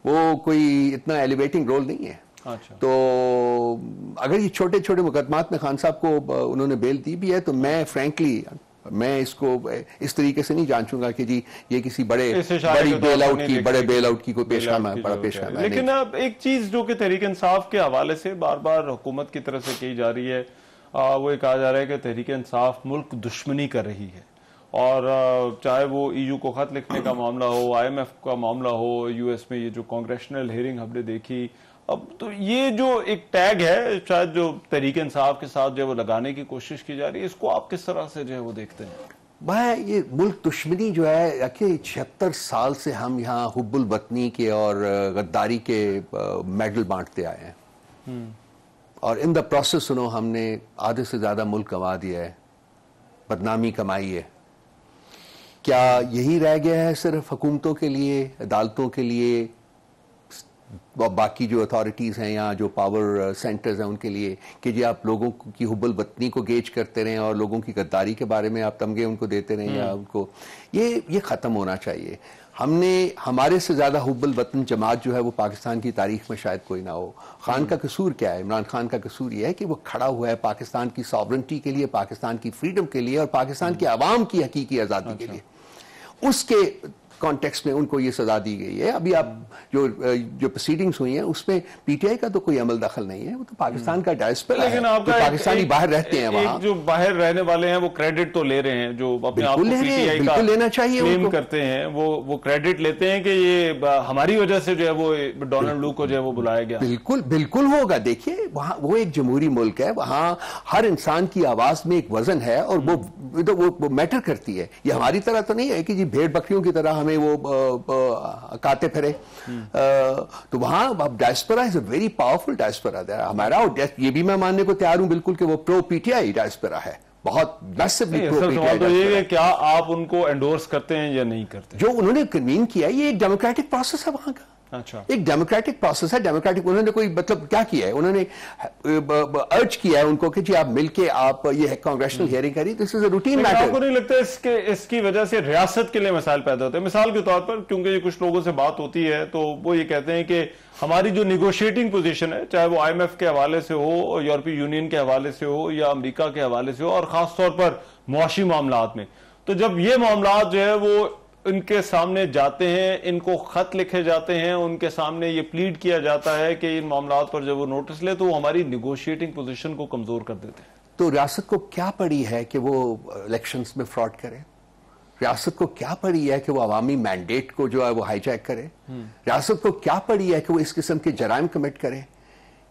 वो कोई इतना एलिवेटिंग रोल नहीं है। अच्छा। तो अगर ये छोटे छोटे मुकदमात में खान साहब को उन्होंने बेल दी भी है, तो मैं फ्रैंकली मैं इसको इस तरीके से नहीं जांचूंगा कि जी ये किसी बड़ी बेल आउट की, बड़े बेल आउट की कोई पेशनामा, बड़ा पेशनामा। लेकिन अब एक चीज जो कि तहरीक इंसाफ के हवाले से बार बार हुकूमत की तरफ से कही जा रही है, वो ये कहा जा रहा है कि तहरीक इंसाफ मुल्क दुश्मनी कर रही है। और चाहे वो EU को खत लिखने का मामला हो, IMF का मामला हो, US में ये जो कांग्रेशनल हियरिंग हमने देखी, अब तो ये जो एक टैग है शायद जो तहरीक इंसाफ के साथ जो वो लगाने की कोशिश की जा रही है, इसको आप किस तरह से जो है वो देखते हैं? भाई, ये मुल्क दुश्मनी जो है, 76 साल से हम यहाँ हुब्बुल वतनी के और गद्दारी के मेडल बांटते आए हैं, और इन द प्रोसेस सुनो हमने आधे से ज्यादा मुल्क गंवा दिया है, बदनामी कमाई है। क्या यही रह गया है सिर्फ हुकूमतों के लिए, अदालतों के लिए, बाकी जो अथॉरिटीज़ हैं या जो पावर सेंटर्स हैं उनके लिए, कि जी आप लोगों की हुब्बुल वतनी को गेज करते रहें और लोगों की गद्दारी के बारे में आप तमगे उनको देते रहें, या उनको ये ख़त्म होना चाहिए। हमने हमारे से ज़्यादा हुब्बुल वतन जमात जो है वो पाकिस्तान की तारीख में शायद कोई ना हो। खान का कसूर क्या है? इमरान खान का कसूर ये है कि वो खड़ा हुआ है पाकिस्तान की सॉवरेंटी के लिए, पाकिस्तान की फ्रीडम के लिए और पाकिस्तान के अवाम की हकीकी आज़ादी के लिए। उसके कॉन्टेक्स्ट में उनको ये सजा दी गई है। अभी आप जो प्रोसीडिंग्स हुई हैं उसमें पीटीआई का तो कोई अमल दखल नहीं है, वो तो पाकिस्तान का डायस्पोरा है। लेकिन आपका पाकिस्तानी बाहर रहते हैं, वहां जो बाहर रहने वाले हैं वो क्रेडिट तो ले रहे हैं, जो अपने आप को पीटीआई का लेना चाहिए, क्लेम करते हैं, वो क्रेडिट लेते हैं कि ये हमारी वजह से जो है वो डोनाल्ड लू को जो है वो बुलाया गया। बिल्कुल बिल्कुल होगा। देखिए, वहां वो एक जमहूरी मुल्क है, वहां हर इंसान की आवाज में एक वजन है और वो मैटर करती है। ये हमारी तरह तो नहीं है कि जी भेड़ बकरियों की तरह हमें वो काटे फिरे। तो वहां diaspora is a very powerful diaspora. हमारा, ये भी मैं मानने को तैयार हूं बिल्कुल कि वो प्रो पीटीआई डायस्पोरा है, बहुत मैसिवली प्रो पीटीआई। तो ये क्या आप उनको एंडोर्स करते हैं या नहीं करते? जो उन्होंने कन्वीन किया, ये एक डेमोक्रेटिक प्रोसेस है वहां का। अच्छा, एक डेमोक्रेटिक प्रोसेस है। डेमोक्रेटिक उन्होंने कोई मतलब क्या किया है, उन्होंने अर्ज किया है उनको कि जी आप मिलके आप ये कांग्रेशनल हियरिंग करिए। This is a routine matter. आपको नहीं लगता इसकी वजह से रियासत के लिए मसाइल पैदा होते हैं? मिसाल के तौर पर, क्योंकि ये कुछ लोगों से बात होती है तो वो ये कहते हैं कि हमारी जो निगोशिएटिंग पोजीशन है, चाहे वो IMF के हवाले से हो, यूरोपीय यूनियन के हवाले से हो या अमेरिका के हवाले से हो, और खासतौर पर मुआशी मामलात में, तो जब ये मामलात जो है वो इनके सामने जाते हैं, इनको खत लिखे जाते हैं, उनके सामने ये प्लीड किया जाता है कि इन मामलात पर जब वो नोटिस ले तो वो हमारी निगोशिएटिंग पोजीशन को कमजोर कर देते हैं। तो रियासत को क्या पड़ी है कि वो इलेक्शंस में फ्रॉड करे? रियासत को क्या पड़ी है कि वो अवामी मैंडेट को जो है वो हाईजैक करे? रियासत को क्या पड़ी है कि वो इस किस्म के जराइम कमिट करे?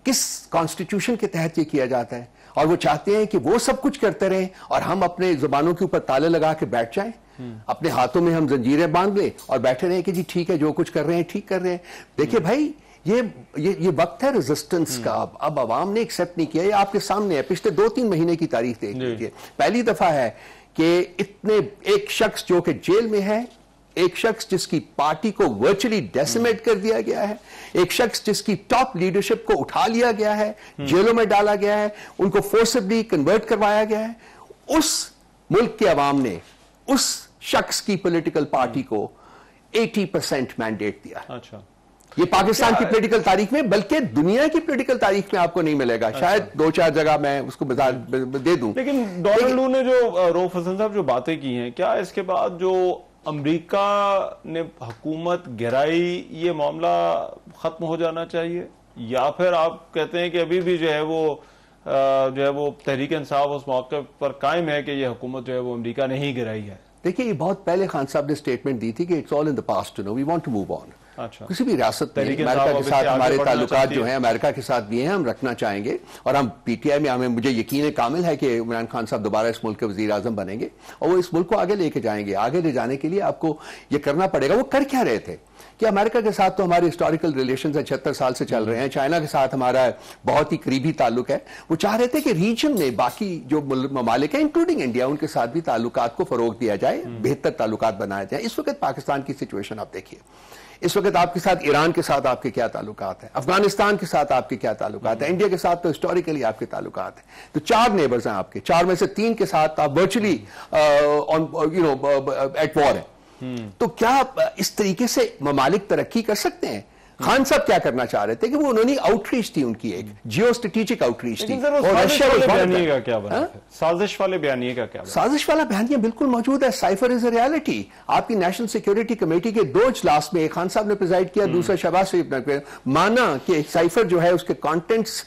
किस कॉन्स्टिट्यूशन के तहत ये किया जाता है? और वो चाहते हैं कि वो सब कुछ करते रहें और हम अपने जुबानों के ऊपर ताले लगा के बैठ जाएं, अपने हाथों में हम जंजीरें बांध लें और बैठे रहें कि जी ठीक है, जो कुछ कर रहे हैं ठीक कर रहे हैं। देखिए भाई, ये वक्त है रेजिस्टेंस का। अब अवाम ने एक्सेप्ट नहीं किया। ये आपके सामने है, पिछले 2-3 महीने की तारीख देख लीजिए। पहली दफा है कि इतने एक शख्स जो कि जेल में है, एक शख्स जिसकी पार्टी को वर्चुअली डेसिमेट कर दिया गया है, एक शख्स जिसकी टॉप लीडरशिप को उठा लिया गया है, जेलों में डाला गया है, उनको फोर्सिबली कन्वर्ट करवाया गया है, उस मुल्क के अवाम ने उस शख्स की पॉलिटिकल पार्टी को 80% मैंडेट दिया। अच्छा, ये पाकिस्तान की पॉलिटिकल तारीख में, बल्कि दुनिया की पॉलिटिकल तारीख में आपको नहीं मिलेगा। अच्छा। शायद 2-4 जगह मैं उसको दे दूं। लेकिन डोनाल्ड लू ने जो रऊफ हसन साहब जो बातें की हैं, क्या इसके बाद जो अमेरिका ने हुकूमत गिराई, ये मामला खत्म हो जाना चाहिए? या फिर आप कहते हैं कि अभी भी जो है वो तहरीक इंसाफ उस मौके पर कायम है कि ये हुकूमत जो है वो अमेरिका ने ही गिराई है? देखिए, ये बहुत पहले खान साहब ने स्टेटमेंट दी थी कि it's all in the past, we want to move on. अच्छा। किसी भी रियासत में अमेरिका के साथ हमारे ताल्लुकात जो हैं, अमेरिका के साथ भी हैं, हम रखना चाहेंगे। और हम पीटीआई में हमें मुझे यकीन कामिल है कि इमरान खान साहब दोबारा इस मुल्क के वजीर आजम बनेंगे और वो इस मुल्क को आगे लेके जाएंगे। आगे ले जाने के लिए आपको ये करना पड़ेगा। वो कर क्या रहे थे कि अमेरिका के साथ तो हमारे हिस्टोरिकल रिलेशंस 76 साल से चल रहे हैं, चाइना के साथ हमारा बहुत ही करीबी ताल्लुक है। वो चाह रहे थे कि रीजन में बाकी जो ममालिक है इंक्लूडिंग इंडिया, उनके साथ भी ताल्लुकात को फरोग दिया जाए, बेहतर ताल्लुकात बनाए जाए। इस वक्त पाकिस्तान की सिचुएशन आप देखिए, इस वक्त आपके साथ ईरान के साथ आपके क्या ताल्लुकात हैं, अफगानिस्तान के साथ आपके क्या ताल्लुकात हैं, इंडिया के साथ तो हिस्टोरिकली आपके ताल्लुकात हैं। तो 4 नेबर्स हैं आपके, 4 में से 3 के साथ आप वर्चुअली एट वॉर है। तो क्या इस तरीके से ममालिक तरक्की कर सकते हैं? खान साहब क्या करना चाह रहे थे कि वो उन्होंने आउटरीच थी, उनकी एक जियो स्ट्रेटेजिक आउटरीच थी। और रशिया बयानिए का क्या बना? साजिश वाले बयानिए का क्या बना? साजिश वाला बयानिया बिल्कुल मौजूद है। Cipher is a reality. आपकी नेशनल सिक्योरिटी कमेटी के 2 इजलास में खान साहब ने प्रिजाइड किया, दूसरा शहबाज शरीफ ने माना कि साइफर जो है उसके contents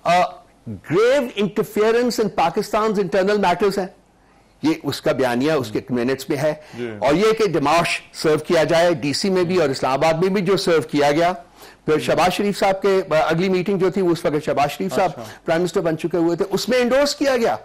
grave interference in Pakistan internal matters है। ये उसका बयानिया उसके मिनट्स में है। और ये कि डिमाश सर्व किया जाए डीसी में भी और इस्लामाबाद में भी, जो सर्व किया गया। फिर शहबाज शरीफ साहब के अगली मीटिंग जो थी उस वक्त शहबाज शरीफ साहब प्राइम मिनिस्टर बन चुके हुए थे, उसमें एंडोर्स किया गया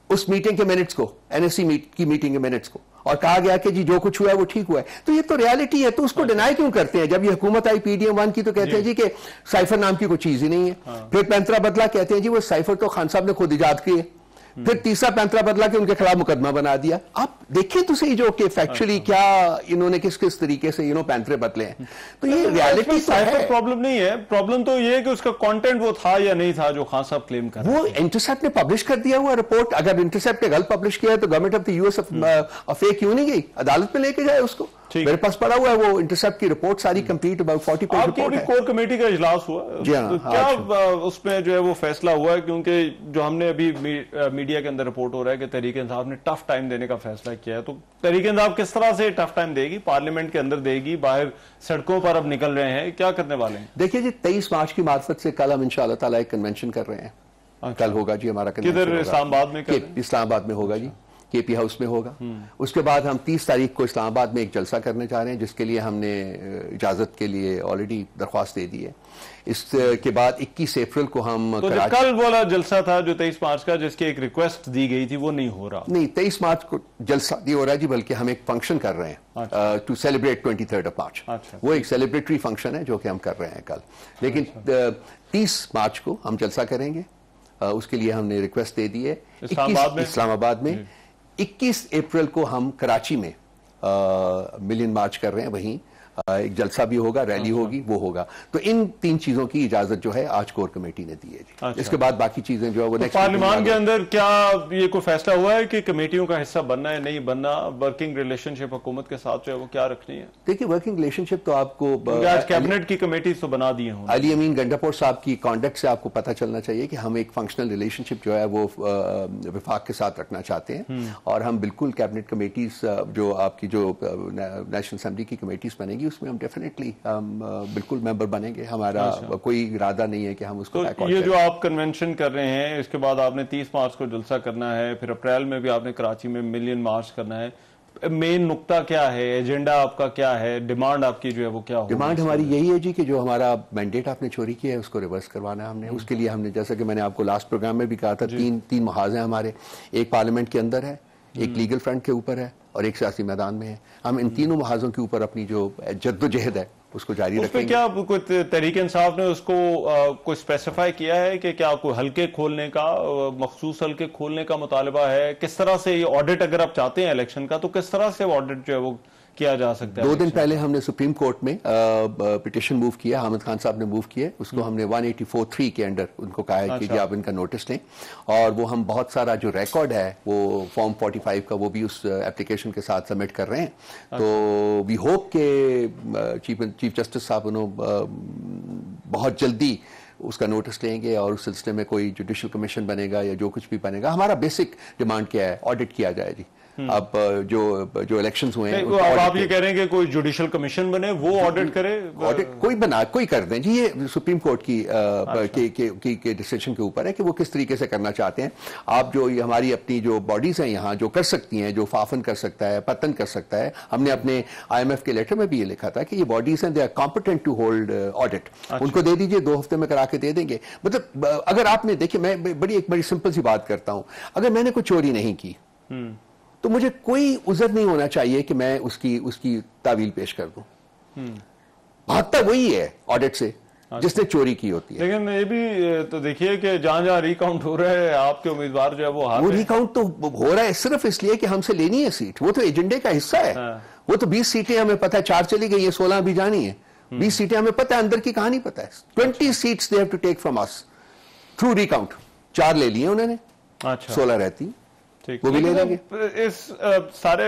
उस मीटिंग के मिनट्स को, एनएससी की मीटिंग के मिनट्स को, और कहा गया कि जी जो कुछ हुआ है वो ठीक हुआ है। तो ये तो रियलिटी है, तो उसको डिनाई क्यों करते हैं? जब ये हुकूमत आई PDM-1 की तो कहते हैं जी कि साइफर नाम की कोई चीज ही नहीं है। फिर पैंतरा बदला, कहते हैं जी वो साइफर तो खान साहब ने खुद इजाद किए। फिर तीसरा पैंतरा बदला कि उनके खिलाफ मुकदमा बना दिया। आप देखिए तो सही जो कि फैक्चुअली क्या इन्होंने किस किस तरीके से पैंतरे बदले हैं। तो ये रियलिटी साइफर प्रॉब्लम नहीं है, प्रॉब्लम तो ये है कि उसका कंटेंट वो था या नहीं था जो खान साहब क्लेम कर रहे हैं। वो इंटरसेप्ट ने पब्लिश कर दिया हुआ रिपोर्ट। अगर इंटरसेप्ट ने गलत पब्लिश किया है तो government of the US fake क्यों नहीं गई, अदालत में लेके जाए उसको। मेरे पास पड़ा हुआ है वो इंटरसेप्ट की रिपोर्ट सारी कंप्लीट, अबाउट 40 पेज रिपोर्ट है। कोर कमेटी का इजलास हुआ, जी हाँ, तो क्या उसमें जो है वो फैसला हुआ है? क्योंकि जो हमने अभी मीडिया के अंदर रिपोर्ट हो रहा है कि तहरीक इंसाफ ने टफ टाइम देने का फैसला किया है, तो तहरीक इंसाफ किस तरह से टफ टाइम देगी? पार्लियामेंट के अंदर देगी, बाहर सड़कों पर अब निकल रहे हैं, क्या करने वाले हैं? देखिए जी, 23 मार्च की मार्फत से कल हम इंशाअल्लाह ताला एक कन्वेंशन कर रहे हैं। कल होगा जी हमारा कन्वेंशन। किधर? इस्लामाबाद में? इस्लामाबाद में होगा जी, केपी हाउस में होगा। उसके बाद हम 30 तारीख को इस्लामाबाद में एक जलसा करने जा रहे हैं, जिसके लिए हमने इजाजत के लिए ऑलरेडी दरख्वास्त दे दी है। इसके बाद 21 अप्रैल को हम तो जो कल वाला जलसा था जो 23 मार्च का, जिसकी एक रिक्वेस्ट दी गई थी, वो नहीं हो रहा? नहीं, 23 मार्च को जलसा नहीं हो रहा जी, बल्कि हम एक फंक्शन कर रहे हैं टू सेलिब्रेट 23 मार्च। वो एक सेलिब्रेटरी फंक्शन है जो कि हम कर रहे हैं कल। लेकिन 30 मार्च को हम जलसा करेंगे, उसके लिए हमने रिक्वेस्ट दे दी है इस्लामाबाद में। 21 अप्रैल को हम कराची में मिलियन मार्च कर रहे हैं, वहीं एक जलसा भी होगा, रैली होगी, वो होगा। तो इन 3 चीजों की इजाजत जो है आज कोर कमेटी ने दी है जी। अच्छा। इसके बाद बाकी चीजें जो है वो नेक्स्ट पार्लियामेंट के अंदर क्या ये कोई फैसला हुआ है कि कमेटियों का हिस्सा बनना है नहीं बनना? वर्किंग रिलेशनशिप हुकूमत के साथ जो है वो क्या रखनी है? देखिए, वर्किंग रिलेशनशिप तो आपको आज कैबिनेट की कमेटी तो बना दी है। अली अमीन गंडापुर साहब की कॉन्डक्ट से आपको पता चलना चाहिए कि हम एक फंक्शनल रिलेशनशिप जो है वो विफाक के साथ रखना चाहते हैं। और हम बिल्कुल कैबिनेट कमेटीज जो आपकी जो नेशनल असेंबली की कमेटीज बनेगी उसमें हम डेफिनेटली बिल्कुल मेंबर बनेंगे। हमारा कोई इरादा नहीं है कि हम उसको तो ये जो आप कन्वेंशन कर रहे हैं, इसके बाद आपने 30 मार्च को जलसा करना है, फिर अप्रैल में भी आपने कराची में मिलियन मार्च करना है। मेन नुक्ता क्या है, एजेंडा आपका क्या है, डिमांड आपकी जो है वो क्या होगी? डिमांड हमारी यही है जी कि जो हमारा मैंडेट आपने चोरी किया है उसको रिवर्स करवाना है हमने। उसके लिए हमने, जैसा कि मैंने आपको लास्ट प्रोग्राम में भी कहा था, तीन महाज हैं हमारे। एक पार्लियामेंट के अंदर है, एक लीगल फ्रंट के ऊपर है और एक सियासी मैदान में है। हम इन तीनों महाजों के ऊपर अपनी जो जद्दोजहद है उसको जारी रखेंगे। क्या कोई तहरीक इंसाफ ने उसको कोई स्पेसिफाई किया है कि क्या कोई हल्के खोलने का, मखसूस हल्के खोलने का मुतालबा है? किस तरह से ये ऑडिट, अगर आप चाहते हैं इलेक्शन का, तो किस तरह से ऑडिट जो है वो किया जा सकता है? 2 दिन पहले हमने सुप्रीम कोर्ट में पिटिशन मूव किया, हामिद खान साहब ने मूव किया। उसको हमने 184(3) के अंडर उनको कहा है कि जी आप इनका नोटिस लें। और वो हम बहुत सारा जो रिकॉर्ड है वो फॉर्म 45 का वो भी उस एप्लीकेशन के साथ सबमिट कर रहे हैं। तो वी होप के चीफ जस्टिस साहब बहुत जल्दी उसका नोटिस लेंगे और उस सिलसिले में कोई जुडिशियल कमीशन बनेगा या जो कुछ भी बनेगा। हमारा बेसिक डिमांड क्या है, ऑडिट किया जाए जी। अब जो इलेक्शंस हुए हैं अब आप ये कह रहे हैं कि कोई जुडिशियल कमीशन बने, वो ऑडिट करे? ऑडिट कोई कर दें जी, ये सुप्रीम कोर्ट की डिसीजन के ऊपर है कि वो किस तरीके से करना चाहते हैं। आप जो हमारी अपनी जो बॉडीज हैं यहाँ जो कर सकती हैं, जो फाफन कर सकता है, पतन कर सकता है, हमने अपने IMF के लेटर में भी ये लिखा था कि ये बॉडीज हैं, they are competent to hold audit. उनको दे दीजिए, 2 हफ्ते में करा के दे देंगे। मतलब अगर आपने देखिए, मैं एक बड़ी सिंपल सी बात करता हूं, अगर मैंने कोई चोरी नहीं की तो मुझे कोई उज़र नहीं होना चाहिए कि मैं उसकी तावील पेश कर दूं। भागता वही है ऑडिट से जिसने चोरी की होती है। लेकिन ये भी तो देखिए कि जहां रिकाउंट हो रहा है, आपके उम्मीदवार जो है वो रिकाउंट तो हो रहा है सिर्फ इसलिए कि हमसे लेनी है सीट, वो तो एजेंडे का हिस्सा है। वो तो 20 सीटें हमें पता है, 4 चली गई है, 16 अभी जानी है। 20 सीटें हमें पता है, अंदर की कहानी पता है। 20 seats they have to take from us through recount. 4 ले लिए उन्होंने, 16 रहती, वो भी ले लेंगे। इस सारे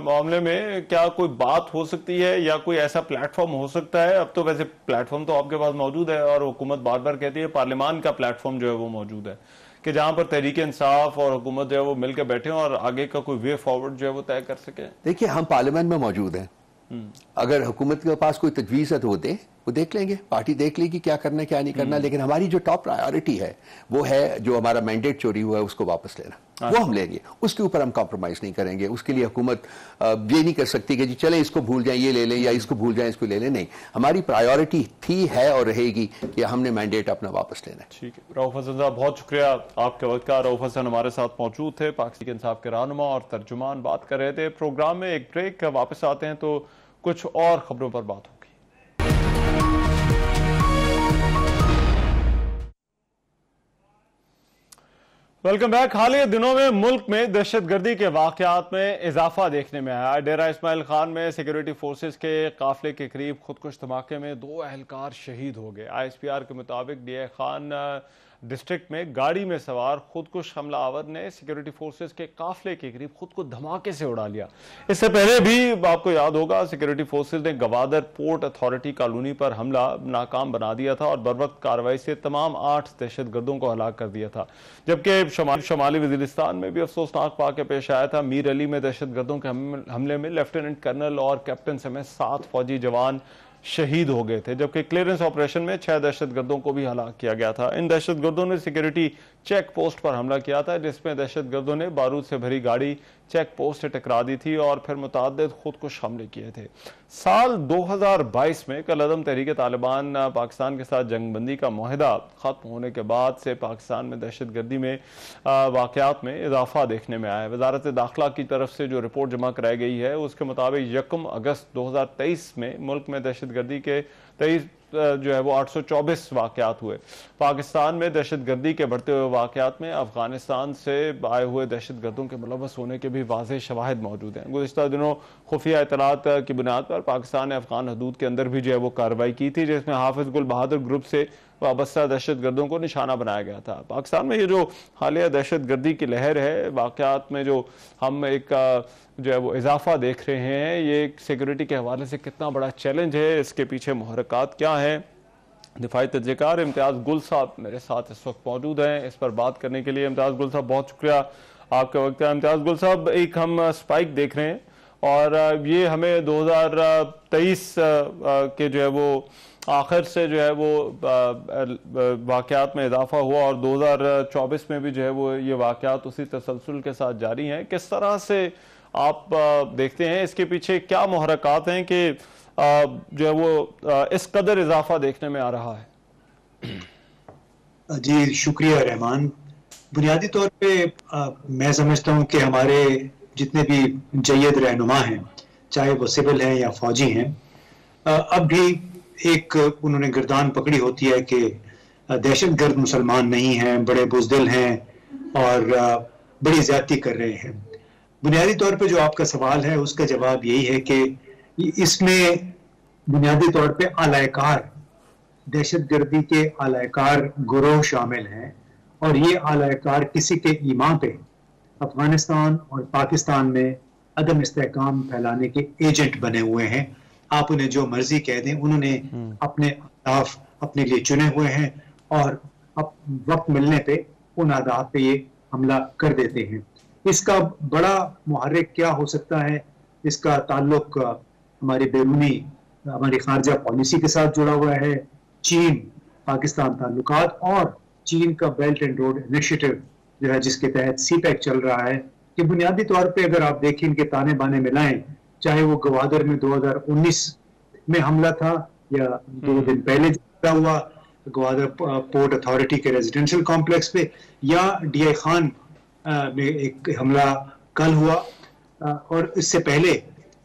मामले में क्या कोई बात हो सकती है या कोई ऐसा प्लेटफॉर्म हो सकता है? अब तो वैसे प्लेटफॉर्म तो आपके पास मौजूद है और हुकूमत बार बार कहती है पार्लियामान का प्लेटफॉर्म जो है वो मौजूद है, कि जहां पर तहरीक इंसाफ और हुकूमत जो है वो मिलकर बैठे और आगे का कोई वे फॉरवर्ड जो है वो तय कर सके। देखिए, हम पार्लियामेंट में मौजूद हैं, अगर हुकूमत के पास कोई तजवीज़ है तो वो देख लेंगे, पार्टी देख लेगी क्या करना है क्या नहीं करना। लेकिन हमारी जो टॉप प्रायोरिटी है वो है जो हमारा मैंडेट चोरी हुआ है उसको वापस लेना। वो हम लेंगे, उसके ऊपर हम कॉम्प्रोमाइज नहीं करेंगे। उसके लिए हुकूमत ये नहीं कर सकती कि जी चले इसको भूल जाएं ये ले लें, या इसको भूल जाएं इसको ले लें। नहीं, हमारी प्रायोरिटी थी, है और रहेगी कि हमने मैंडेट अपना वापस लेना है। ठीक है, रऊफ हसन साहब बहुत शुक्रिया आपके वक्त का। रऊफ हसन हमारे साथ मौजूद थे, पाकिस्तान इंसाफ के रहनुमा और तर्जुमान, बात कर रहे थे। प्रोग्राम में एक ब्रेक, वापस आते हैं तो कुछ और खबरों पर बात होगी। Welcome back. हालिया दिनों में मुल्क में दहशतगर्दी के वाकयात में इजाफा देखने में आया। डेरा इस्माइल खान में सिक्योरिटी फोर्सेस के काफिले के करीब खुदकुश धमाके में 2 एहलकार शहीद हो गए। ISPR के मुताबिक DI खान डिस्ट्रिक्ट में गाड़ी में सवार खुदकुश हमलावर ने सिक्योरिटी फोर्सेस के काफिले के करीब खुद को धमाके से उड़ा लिया। इससे पहले भी आपको याद होगा सिक्योरिटी फोर्सेस ने गवादर पोर्ट अथॉरिटी कॉलोनी पर हमला नाकाम बना दिया था और बरवक्त कार्रवाई से तमाम 8 दहशतगर्दों को हलाक कर दिया था। जबकि शमाली वजीरिस्तान में भी अफसोसनाक वाक़या पेश आया था। मीर अली में दहशतगर्दों के हमले में लेफ्टिनेंट कर्नल और कैप्टन समेत 7 फौजी जवान शहीद हो गए थे, जबकि क्लियरेंस ऑपरेशन में 6 दहशतगर्दों को भी हलाक किया गया था। इन दहशतगर्दों ने सिक्योरिटी चेक पोस्ट पर हमला किया था, जिसमें दहशतगर्दों ने बारूद से भरी गाड़ी चेक पोस्ट से टकरा दी थी और फिर मुतअद्दिद खुदकुश हमले किए थे। साल 2022 में कलअदम तहरीक तालिबान पाकिस्तान के साथ जंगबंदी का मुआहदा खत्म होने के बाद से पाकिस्तान में दहशतगर्दी में वाकयात में इजाफा देखने में आया है। वजारत दाखिला की तरफ से जो रिपोर्ट जमा कराई गई है उसके मुताबिक 1 अगस्त 2023 में मुल्क में दहशतगर्दी के 23 जो है वो 824 वाकयात हुए। पाकिस्तान में दहशतगर्दी के बढ़ते हुए वाकयात में अफगानिस्तान से आए हुए दहशतगर्दों के मुलव्वस होने के भी वाज़ेह शवाहिद मौजूद हैं। गुज़िश्ता दिनों खुफिया इतलात की बुनियाद पर पाकिस्तान ने अफगान हदूद के अंदर भी जो है वो कार्रवाई की थी, जिसमें हाफिज गुल बहादुर ग्रुप से वाबस्ता दहशतगर्दों को निशाना बनाया गया था। पाकिस्तान में ये जो हालिया दहशतगर्दी की लहर है, वाकयात में जो हम एक जो है वो इजाफा देख रहे हैं, ये सिक्योरिटी के हवाले से कितना बड़ा चैलेंज है, इसके पीछे मुहर्रकात क्या हैं। दिफाई तजज़ियेकार इम्तियाज़ गुल साहब मेरे साथ इस वक्त मौजूद हैं। इस पर बात करने के लिए इम्तियाज़ गुल साहब बहुत शुक्रिया आपका वक्त है। इम्तियाज़ गुल साहब, एक हम स्पाइक देख रहे हैं और ये हमें 2023 के जो है वो आखिर से जो है वो वाकयात में इजाफा हुआ और 2024 में भी जो है वो ये वाकयात उसी तसलसल के साथ जारी हैं। किस तरह से आप देखते हैं, इसके पीछे क्या मुहर्रकात हैं कि जो है वो इस कदर इजाफा देखने में आ रहा है? जी शुक्रिया रहमान। बुनियादी तौर पे मैं समझता हूँ कि हमारे जितने भी जय्यद रहनुमा हैं, चाहे वो सिविल हैं या फौजी हैं, अब भी एक उन्होंने गर्दान पकड़ी होती है कि दहशतगर्द मुसलमान नहीं हैं, बड़े बुज़दिल हैं और बड़ी ज्यादती कर रहे हैं। बुनियादी तौर पे जो आपका सवाल है उसका जवाब यही है कि इसमें बुनियादी तौर पे आलायकार, दहशतगर्दी के आलायकार गुरोह शामिल हैं और ये आलायकार किसी के ईमान पे अफगानिस्तान और पाकिस्तान में अदम इस्तेहकाम फैलाने के एजेंट बने हुए हैं। आप उन्हें जो मर्जी कह दें, उन्होंने अपने अहदाफ अपने लिए चुने हुए हैं और अब वक्त मिलने पे उन अहदाफ पे ये हमला कर देते हैं। इसका बड़ा मुहर्रिक क्या हो सकता है? इसका ताल्लुक हमारी बैरूनी, हमारी खारजा पॉलिसी के साथ जुड़ा हुआ है। चीन पाकिस्तान ताल्लुकात और चीन का बेल्ट एंड रोड इनिशिएटिव जो है, जिसके तहत सीपैक चल रहा है, कि बुनियादी तौर पे अगर आप देखें इनके ताने बाने मिलाएं, चाहे वो गवादर में 2019 में हमला था या 2 दिन पहले जो हुआ गवादर पोर्ट अथॉरिटी के रेजिडेंशियल कॉम्प्लेक्स पे, या डीआई खान में एक हमला कल हुआ, और इससे पहले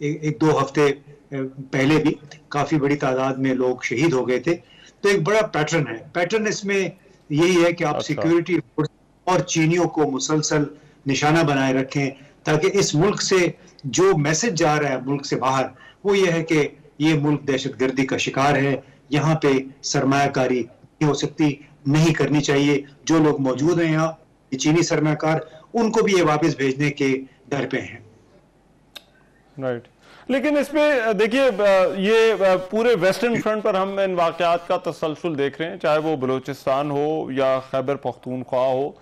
एक 2 हफ्ते पहले भी काफी बड़ी तादाद में लोग शहीद हो गए थे। तो एक बड़ा पैटर्न है। पैटर्न इसमें यही है कि आप सिक्योरिटी फोर्स और चीनियों को मुसलसल निशाना बनाए रखें, ताकि इस मुल्क से जो मैसेज जा रहा है मुल्क से बाहर, वो ये है कि ये मुल्क दहशतगर्दी का शिकार है, यहाँ पे सरमायाकारी नहीं हो सकती, नहीं करनी चाहिए। जो लोग मौजूद हैं यहाँ चीनी सरमायाकार, उनको भी ये वापस भेजने के दर पे हैं। राइट। लेकिन इसमें देखिए, ये पूरे वेस्टर्न फ्रंट पर हम इन वाकयात का तसलसल देख रहे हैं, चाहे वो बलूचिस्तान हो या खैबर पख्तूनख्वा हो।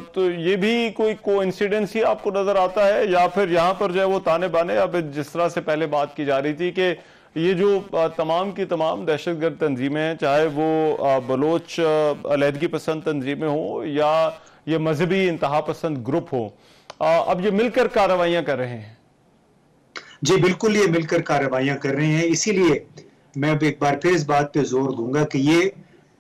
तो ये भी कोई कोइंसिडेंस ही आपको नजर आता है, या फिर यहाँ पर जो है वो ताने बाने, अब जिस तरह से पहले बात की जा रही थी कि ये जो तमाम की तमाम दहशतगर्द तंजीमें हैं, चाहे वो बलोच अलहदगी पसंद तंजीमें हो या ये मजहबी इंतहा पसंद ग्रुप हो, अब ये मिलकर कार्रवाइयां कर रहे हैं। जी बिल्कुल, ये मिलकर कार्रवाइयां कर रहे हैं। इसीलिए मैं अब एक बार फिर इस बात पे जोर दूंगा कि ये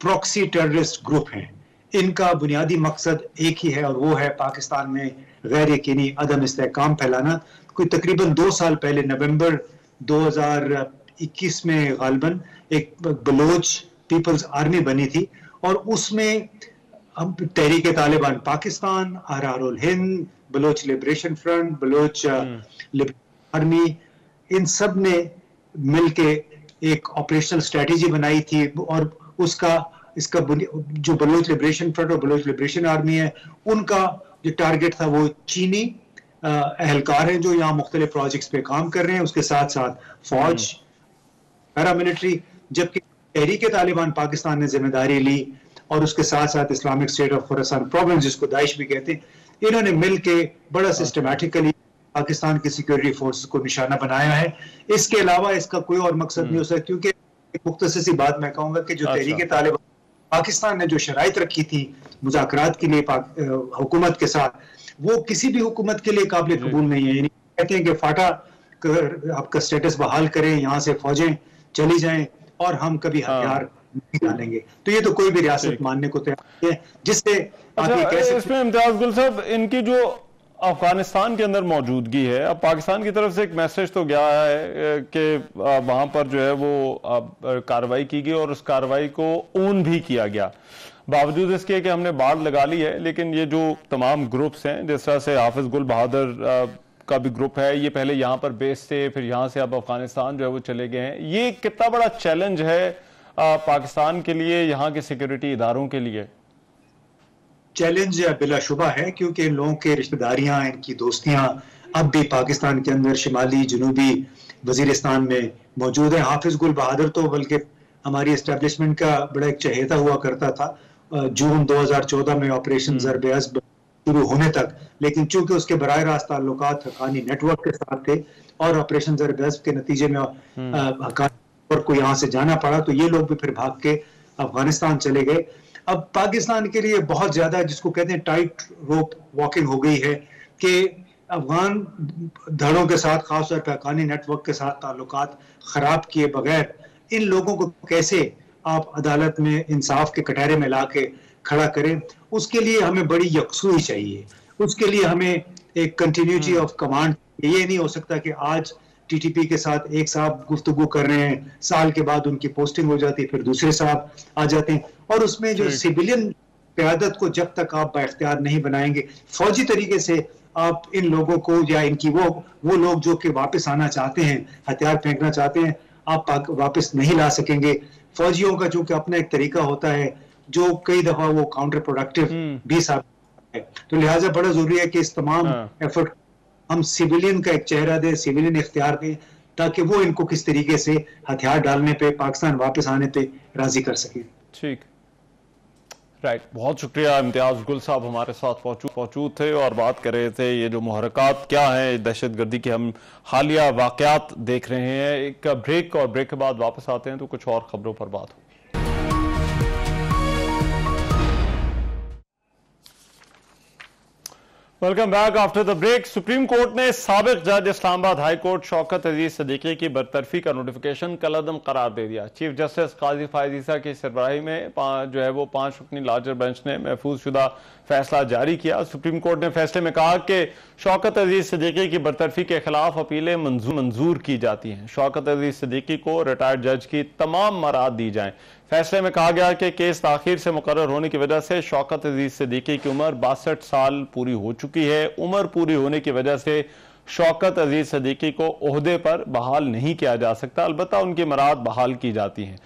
प्रॉक्सी टेररिस्ट ग्रुप हैं। इनका बुनियादी मकसद एक ही है, और वो है पाकिस्तान में गैर यकीनी अदम इस्तेहकाम फैलाना। कोई तकरीबन 2 साल पहले नवंबर 2021 में गालिबन एक बलोच पीपल्स आर्मी बनी थी, और उसमें हम Tehrik Taliban Pakistan, RRUL Hind, Baloch liberation front, Baloch army, इन सब ने मिलके एक ऑपरेशनल स्ट्रेटेजी बनाई थी। और इसका जो बलोच लिबरेशन फ्रंट और बलोच लिबरेशन आर्मी है, उनका जो टारगेट था वो चीनी एहलकार हैं जो यहाँ मुख्तलिफ प्रोजेक्ट्स पे काम कर रहे हैं, उसके साथ साथ फौज, पैरामिलिट्री। जबकि तहरीक तालिबान पाकिस्तान ने जिम्मेदारी ली, और उसके साथ साथ Islamic state of Khorasan province, जिसको दाइश भी कहते हैं, इन्होंने मिलके बड़ा सिस्टमैटिकली पाकिस्तान की सिक्योरिटी फोर्सेस को निशाना बनाया है। इसके अलावा इसका कोई और मकसद नहीं हो सकता, क्योंकि एक मुख्तसर सी बात मैं कहूंगा कि जो तहरीक तालिबान पाकिस्तान ने जो शराइत रखी थी मुज़ाकरात के लिए हुकूमत के साथ, वो किसी भी हुकूमत के लिए काबिल कबूल नहीं है। यानी कहते हैं कि फाटा आपका स्टेटस बहाल करें, यहाँ से फौजें चली जाएं और हम कभी हथियार नहीं डालेंगे, तो ये तो कोई भी रियासत मानने को तैयार नहीं है। जिससे आप ये कह सकते हैं। इसमें इम्तियाज गुल साहब, इनकी जो अफगानिस्तान के अंदर मौजूदगी है, अब पाकिस्तान की तरफ से एक मैसेज तो गया है कि वहां पर जो है वो कार्रवाई की गई और उस कार्रवाई को ओन भी किया गया, बावजूद इसके कि हमने बाढ़ लगा ली है। लेकिन ये जो तमाम ग्रुप्स हैं, जिस तरह से हाफिज गुल बहादुर का भी ग्रुप है, ये पहले यहाँ पर बेस थे, फिर यहाँ से अब अफगानिस्तान जो है वो चले गए हैं। ये कितना बड़ा चैलेंज है पाकिस्तान के लिए, यहाँ के सिक्योरिटी इदारों के लिए? चैलेंज बिलाशुबा है, क्योंकि इन लोगों के रिश्तेदारियां, इनकी दोस्तियां अब भी पाकिस्तान के अंदर शिमाली जनूबी वजीरिस्तान में मौजूद है। हाफिज गुल बहादुर तो बल्कि हमारी एस्टेब्लिशमेंट का बड़ा एक चहेता हुआ करता था जून 2014 में ऑपरेशन ज़रब अज़ब शुरू होने तक, लेकिन चूंकि उसके बराह रास्त ताल्लुकात हक्कानी नेटवर्क के साथ थे और ऑपरेशन ज़रब अज़ब के नतीजे में हक्कानी नेटवर्क को यहाँ से जाना पड़ा, तो ये लोग भी फिर भाग के अफगानिस्तान चले गए। अब पाकिस्तान के लिए बहुत ज्यादा, जिसको कहते हैं टाइट रोप वॉकिंग हो गई है, कि अफगान धड़ों के साथ, खासतौर पर हक्कानी नेटवर्क के साथ ताल्लुकात खराब किए बगैर इन लोगों को कैसे आप अदालत में इंसाफ के कटहरे में ला के खड़ा करें। उसके लिए हमें बड़ी यकसुई चाहिए, उसके लिए हमें एक कंटिन्यूटी ऑफ कमांड। ये नहीं हो सकता कि आज टीटीपी के साथ एक साहब गुफ्तगू कर रहे हैं, साल के बाद उनकी पोस्टिंग हो जाती है, फिर दूसरे साहब आ जाते हैं, और उसमें जो सिविलियन क़यादत को जब तक आप बाइख्तियार नहीं बनाएंगे, फौजी तरीके से आप इन लोगों को, या इनकी वो लोग जो कि वापस आना चाहते हैं, हथियार फेंकना चाहते हैं, आप वापस नहीं ला सकेंगे। फौजियों का चूंकि अपना एक तरीका होता है जो कई दफा वो काउंटर प्रोडक्टिव भी साबित है, तो लिहाजा बड़ा जरूरी है कि इस तमाम एफर्ट हम सिविलियन का एक चेहरा दें, सिविलियन इख्तियार दें, ताकि वो इनको किस तरीके से हथियार डालने पे, पाकिस्तान वापस आने पे राजी कर सकें। ठीक। राइट, बहुत शुक्रिया इम्तियाज गुल साहब हमारे साथ मौजूद थे और बात कर रहे थे ये जो मुहरकात क्या हैं दहशतगर्दी के। हम हालिया वाकयात देख रहे हैं। एक ब्रेक और ब्रेक के बाद वापस आते हैं तो कुछ और खबरों पर बात हो। Welcome back after the break. Supreme court ने साबिक जज इस्लामाबाद हाई कोर्ट शौकत अजीज सदीकी की बरतरफी का नोटिफिकेशन कलअदम करार दे दिया। चीफ जस्टिस काजी फायज ईसा की सरबराही में जो है वो 5 रुकनी लार्जर बेंच ने महफूज शुदा फैसला जारी किया। सुप्रीम कोर्ट ने फैसले में कहा कि शौकत अजीज सदीकी की बरतरफी के खिलाफ अपीलें मंजूर की जाती हैं। शौकत अजीज सदीकी को रिटायर्ड जज की तमाम मराद दी जाएं। फैसले में कहा गया कि केस ताखीर से मुकर्रर होने की वजह से शौकत अजीज सदीकी की उम्र 62 साल पूरी हो चुकी है। उम्र पूरी होने की वजह से शौकत अजीज सदीकी को ओहदे पर बहाल नहीं किया जा सकता, अलबत्ता उनकी मराद बहाल की जाती हैं।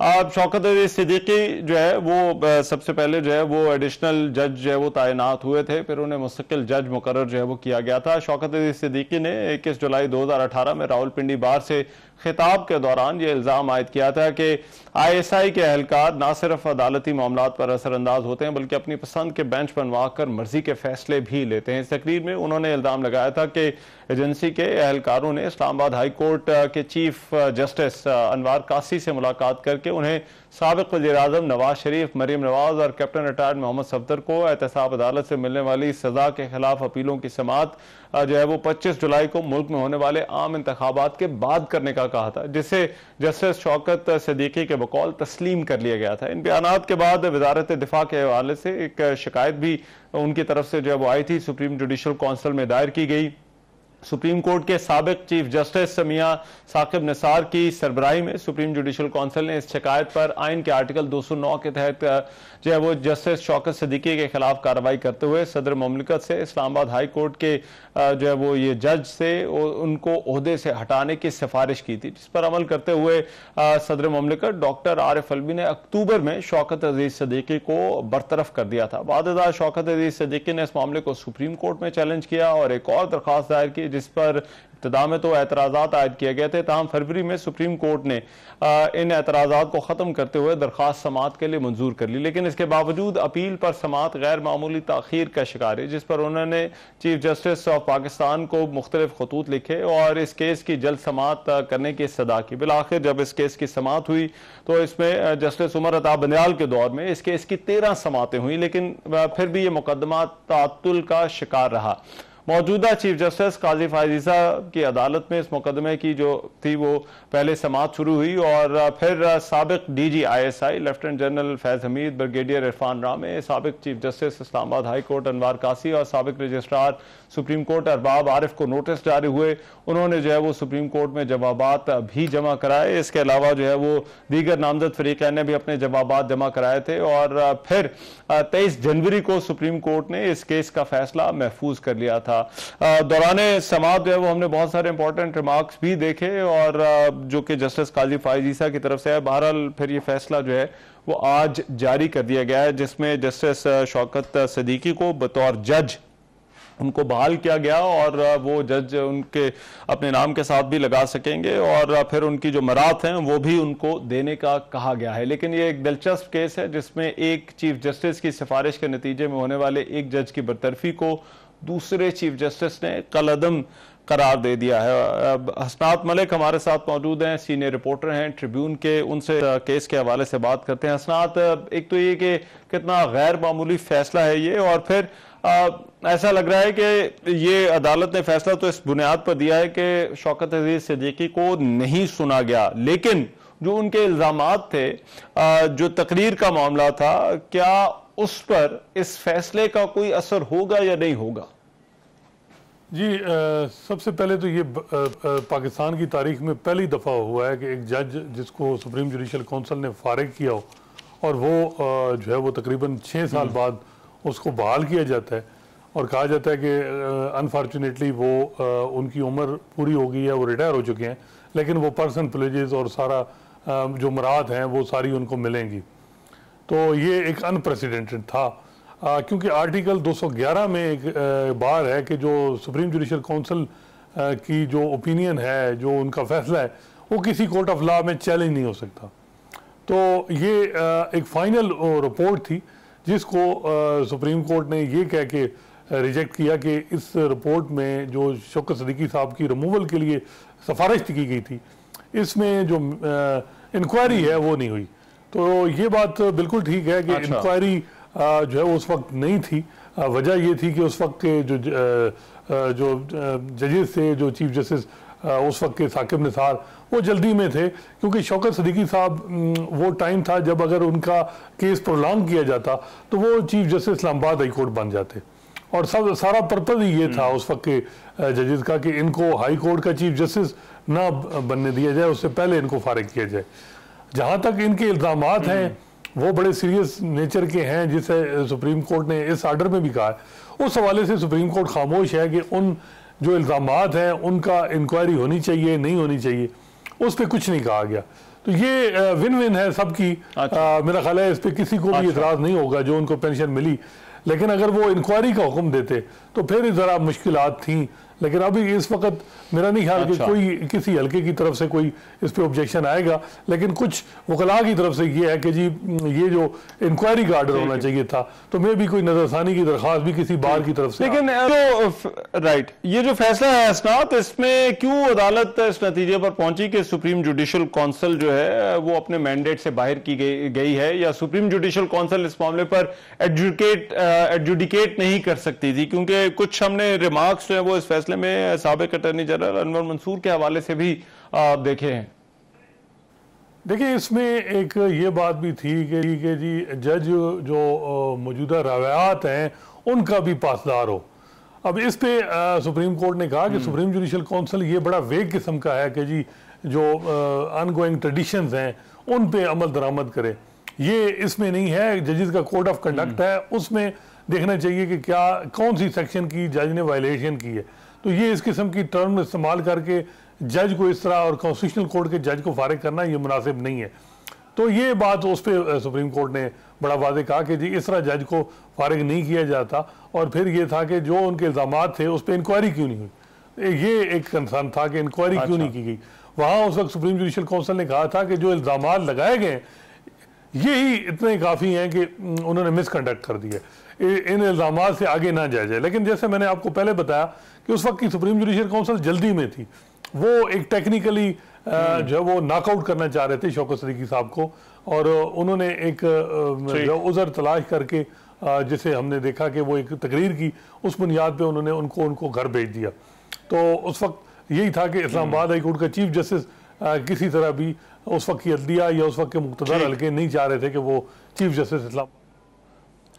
अब शौकत अजीज सदीकी जो है वो सबसे पहले जो है वो एडिशनल जज जो है वो तैनात हुए थे, फिर उन्हें मुस्तकिल जज मुकर्रर जो है वो किया गया था। शौकत अजीज सदीकी ने 21 जुलाई 2018 में रावलपिंडी बार से खिताब के दौरान ये इल्ज़ाम आयद किया था कि ISI के एहलकार न सिर्फ अदालती मामलात पर असरअंदाज होते हैं बल्कि अपनी पसंद के बेंच बनवा कर मर्जी के फैसले भी लेते हैं। इस तकरीर में उन्होंने इल्ज़ाम लगाया था कि एजेंसी के एहलकारों ने इस्लामाबाद हाई कोर्ट के चीफ जस्टिस अनवार कासी से मुलाकात करके उन्हें साबिक वज़ीर-ए-आज़म नवाज शरीफ, मरीम नवाज और कैप्टन रिटायर्ड मोहम्मद सफदर को एहतसाब अदालत से मिलने वाली सजा के खिलाफ अपीलों की समाअत जो है वो 25 जुलाई को मुल्क में होने वाले आम इंतखाबात के बाद करने का कहा था, जिसे जस्टिस शौकत सदीकी के बकौल तस्लीम कर लिया गया था। इन बयानात के बाद वजारत दिफा के हवाले से एक शिकायत भी उनकी तरफ से जो है वो आई थी, सुप्रीम जुडिशल काउंसिल में दायर की गई। सुप्रीम कोर्ट के साबिक चीफ जस्टिस मियां साकिब निसार की सरबराही में सुप्रीम जुडिशल काउंसिल ने इस शिकायत पर आइन के आर्टिकल 209 के तहत जो है वो जस्टिस शौकत सदीकी के खिलाफ कार्रवाई करते हुए सदर मुमलिकत से इस्लामाबाद हाई कोर्ट के जो है वो ये जज से उनको ओहदे से हटाने की सिफारिश की थी, जिस पर अमल करते हुए सदर मुमलिकत डॉक्टर आरिफ अलवी ने अक्टूबर में शौकत अजीज सदीकी को बरतरफ कर दिया था। बाद शौकत अजीज सदीकी ने इस मामले को सुप्रीम कोर्ट में चैलेंज किया और एक और दरख्वास्त दायर की, जिस पर इब्तिदा में तो एतराज़ात आयद किए गए थे। ताहम फरवरी में सुप्रीम कोर्ट ने इन एतराज़ात को ख़त्म करते हुए दरख्वास्त समाअत के लिए मंजूर कर ली, लेकिन इसके बावजूद अपील पर समाअत गैर मामूली ताखीर का शिकार है, जिस पर उन्होंने चीफ जस्टिस ऑफ पाकिस्तान को मुख्तलिफ खतूत लिखे और इस केस की जल्द समाअत करने की सदा की। बिलाखिर जब इस केस की समाअत हुई तो इसमें जस्टिस उमर अता बंदयाल के दौर में इस केस की 13 समाअतें हुई, लेकिन फिर भी ये मुकदमा तातुल का शिकार रहा। मौजूदा चीफ जस्टिस काजी फायज ईसा की अदालत में इस मुकदमे की जो थी वो पहले समाअत शुरू हुई और फिर साबिक DG ISI lieutenant general Faiz Hameed, brigadier Irfan Ramay, साबिक chief justice Islamabad high court Anwar Kasi और साबिक registrar supreme court Arbab Arif को नोटिस जारी हुए। उन्होंने जो है वो सुप्रीम कोर्ट में जवाबात भी जमा कराए। इसके अलावा जो है वो दीगर नामजद फरीकैन ने भी अपने जवाबात जमा कराए थे और फिर 23 जनवरी को सुप्रीम कोर्ट ने इस केस का फैसला महफूज कर लिया था। दौरान समाअत जो है वो हमने बहुत सारे इंपॉर्टेंट रिमार्क्स भी देखे और जो कि जस्टिस काजी फायज ईसा की तरफ से है। बहरहाल फिर ये फैसला जो है वो आज जारी कर दिया गया है, जिसमें जस्टिस शौकत सदीकी को बतौर जज उनको बहाल किया गया और वो जज उनके अपने नाम के साथ भी लगा सकेंगे और फिर उनकी जो मरात हैं वो भी उनको देने का कहा गया है। लेकिन ये एक दिलचस्प केस है जिसमें एक चीफ जस्टिस की सिफारिश के नतीजे में होने वाले एक जज की बरतरफी को दूसरे चीफ जस्टिस ने कलअदम करार दे दिया है। हसनात मलिक हमारे साथ मौजूद हैं, सीनियर रिपोर्टर हैं ट्रिब्यून के, उनसे केस के हवाले से बात करते हैं। हसनात, एक तो ये कि कितना गैर मामूली फैसला है ये और फिर ऐसा लग रहा है कि ये अदालत ने फैसला तो इस बुनियाद पर दिया है कि शौकत अजीज सदीकी को नहीं सुना गया, लेकिन जो उनके इल्जामात थे, जो तकरीर का मामला था, क्या उस पर इस फैसले का कोई असर होगा या नहीं होगा? जी, सबसे पहले तो ये पाकिस्तान की तारीख में पहली दफ़ा हुआ है कि एक जज जिसको सुप्रीम जुडिशल काउंसिल ने फारिग किया हो और वो जो है वो तकरीबन 6 साल बाद उसको बहाल किया जाता है और कहा जाता है कि अनफॉर्चुनेटली वो उनकी उम्र पूरी हो गई है, वो रिटायर हो चुके हैं, लेकिन वो पर्सन प्रिविलेजेस और सारा जो मराहत हैं वो सारी उनको मिलेंगी। तो ये एक अनप्रेसिडेंटेड था क्योंकि आर्टिकल 211 में एक बार है कि जो सुप्रीम जुडिशल काउंसिल की जो ओपिनियन है, जो उनका फैसला है, वो किसी कोर्ट ऑफ लॉ में चैलेंज नहीं हो सकता। तो ये एक फाइनल रिपोर्ट थी जिसको सुप्रीम कोर्ट ने ये कह के रिजेक्ट किया कि इस रिपोर्ट में जो शौकत सिद्दीकी साहब की रिमूवल के लिए सिफारिश की गई थी, इसमें जो इंक्वायरी है वो नहीं हुई। तो ये बात बिल्कुल ठीक है कि इंक्वायरी जो है उस वक्त नहीं थी। वजह ये थी कि उस वक्त के जो जजेस थे, जो चीफ जस्टिस उस वक्त के साकिब निसार, वो जल्दी में थे, क्योंकि शौकत सिद्दीकी साहब वो टाइम था जब अगर उनका केस प्रोलॉन्ग किया जाता तो वो chief justice Islamabad high court बन जाते। और सब सारा पर्पज ही ये था उस वक्त के जजेस का कि इनको हाई कोर्ट का चीफ जस्टिस ना बनने दिया जाए, उससे पहले इनको फारिग किया जाए। जहाँ तक इनके इल्ज़ामात हैं वो बड़े सीरियस नेचर के हैं, जिसे सुप्रीम कोर्ट ने इस आर्डर में भी कहा है। उस हवाले से सुप्रीम कोर्ट खामोश है कि उन जो इल्ज़ामात हैं उनका इंक्वायरी होनी चाहिए नहीं होनी चाहिए, उस पर कुछ नहीं कहा गया। तो ये विन विन है सबकी। मेरा ख्याल है इस पर किसी को भी इतराज़ नहीं होगा जो उनको पेंशन मिली। लेकिन अगर वो इंक्वायरी का हुक्म देते तो फिर ज़रा मुश्किलात थी। लेकिन अभी इस वक्त मेरा नहीं ख्याल कि कोई किसी हल्के की तरफ से कोई इस पे ऑब्जेक्शन आएगा। लेकिन कुछ वकला की तरफ से ये है कि जी ये जो इंक्वायरी का आर्डर होना चाहिए था, तो मैं भी कोई नजरसानी की दरख्वास्त भी किसी बार की तरफ से। लेकिन राइट, ये जो फैसला है असनात, इसमें क्यों अदालत इस नतीजे पर पहुंची कि सुप्रीम जुडिशल काउंसिल जो है वो अपने मैंडेट से बाहर की गई है, या सुप्रीम जुडिशल काउंसिल इस मामले पर एडजुडिकेट नहीं कर सकती थी? क्योंकि कुछ हमने रिमार्क्स जो है वो इस फैसले में साबिक अटॉर्नी जनरल अनवर मंसूर के हवाले से भी देखे हैं। देखिए, इसमें एक ये बात भी थी कि जी जज जो मौजूदा रवायात हैं उनका भी पासदार हो। अब इस पे सुप्रीम कोर्ट ने कहा कि सुप्रीम जुडिशल काउंसिल ये बड़ा वेग किस्म का है कि जी जो अनगोइंग ट्रेडिशंस हैं उन पे अमल दरामद करे। ये इसमें नहीं है। जजेस का कोड ऑफ कंडक्ट है, उसमें देखना चाहिए कि क्या कौन सी सेक्शन की जज ने वायलेशन की है। तो ये इस किस्म की टर्म इस्तेमाल करके जज को इस तरह और कॉन्स्टिट्यूशनल कोर्ट के जज को फारिग करना ये मुनासिब नहीं है। तो ये बात उस पर सुप्रीम कोर्ट ने बड़ा वाज़ेह कहा कि जी इस तरह जज को फारिग नहीं किया जाता। और फिर ये था कि जो उनके इल्ज़ामात थे उस पर इंक्वायरी क्यों नहीं हुई, ये एक कंसर्न था कि इंक्वायरी क्यों नहीं की गई। वहाँ उस वक्त सुप्रीम जुडिशल काउंसिल ने कहा था कि जो इल्ज़ामात लगाए गए यही इतने काफ़ी हैं कि उन्होंने मिसकंडक्ट कर दिया, इन इल्ज़ामात से आगे ना जाया जाए। लेकिन जैसे मैंने आपको पहले बताया कि उस वक्त की सुप्रीम जुडिशल काउंसिल जल्दी में थी, वो एक टेक्निकली जो है वो नॉकआउट करना चाह रहे थे शौकत सिद्दीकी साहब को, और उन्होंने एक जो उज़र तलाश करके जिसे हमने देखा कि वो एक तकरीर की, उस बुनियाद पे उन्होंने उनको घर भेज दिया। तो उस वक्त यही था कि इस्लामाबाद हाई कोर्ट का चीफ जस्टिस किसी तरह भी उस वक्त की अदलिया या उस वक्त के मुक़्तदर हल्के नहीं चाह रहे थे कि वो चीफ जस्टिस इस्लाम।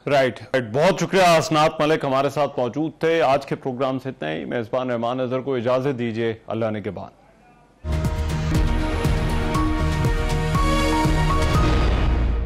राइट, बहुत शुक्रिया। असनात मलिक हमारे साथ मौजूद थे। आज के प्रोग्राम से इतना ही। मेज़बान रहमान अज़हर को इजाज़त दीजिए। अल्लाह ने के बाद।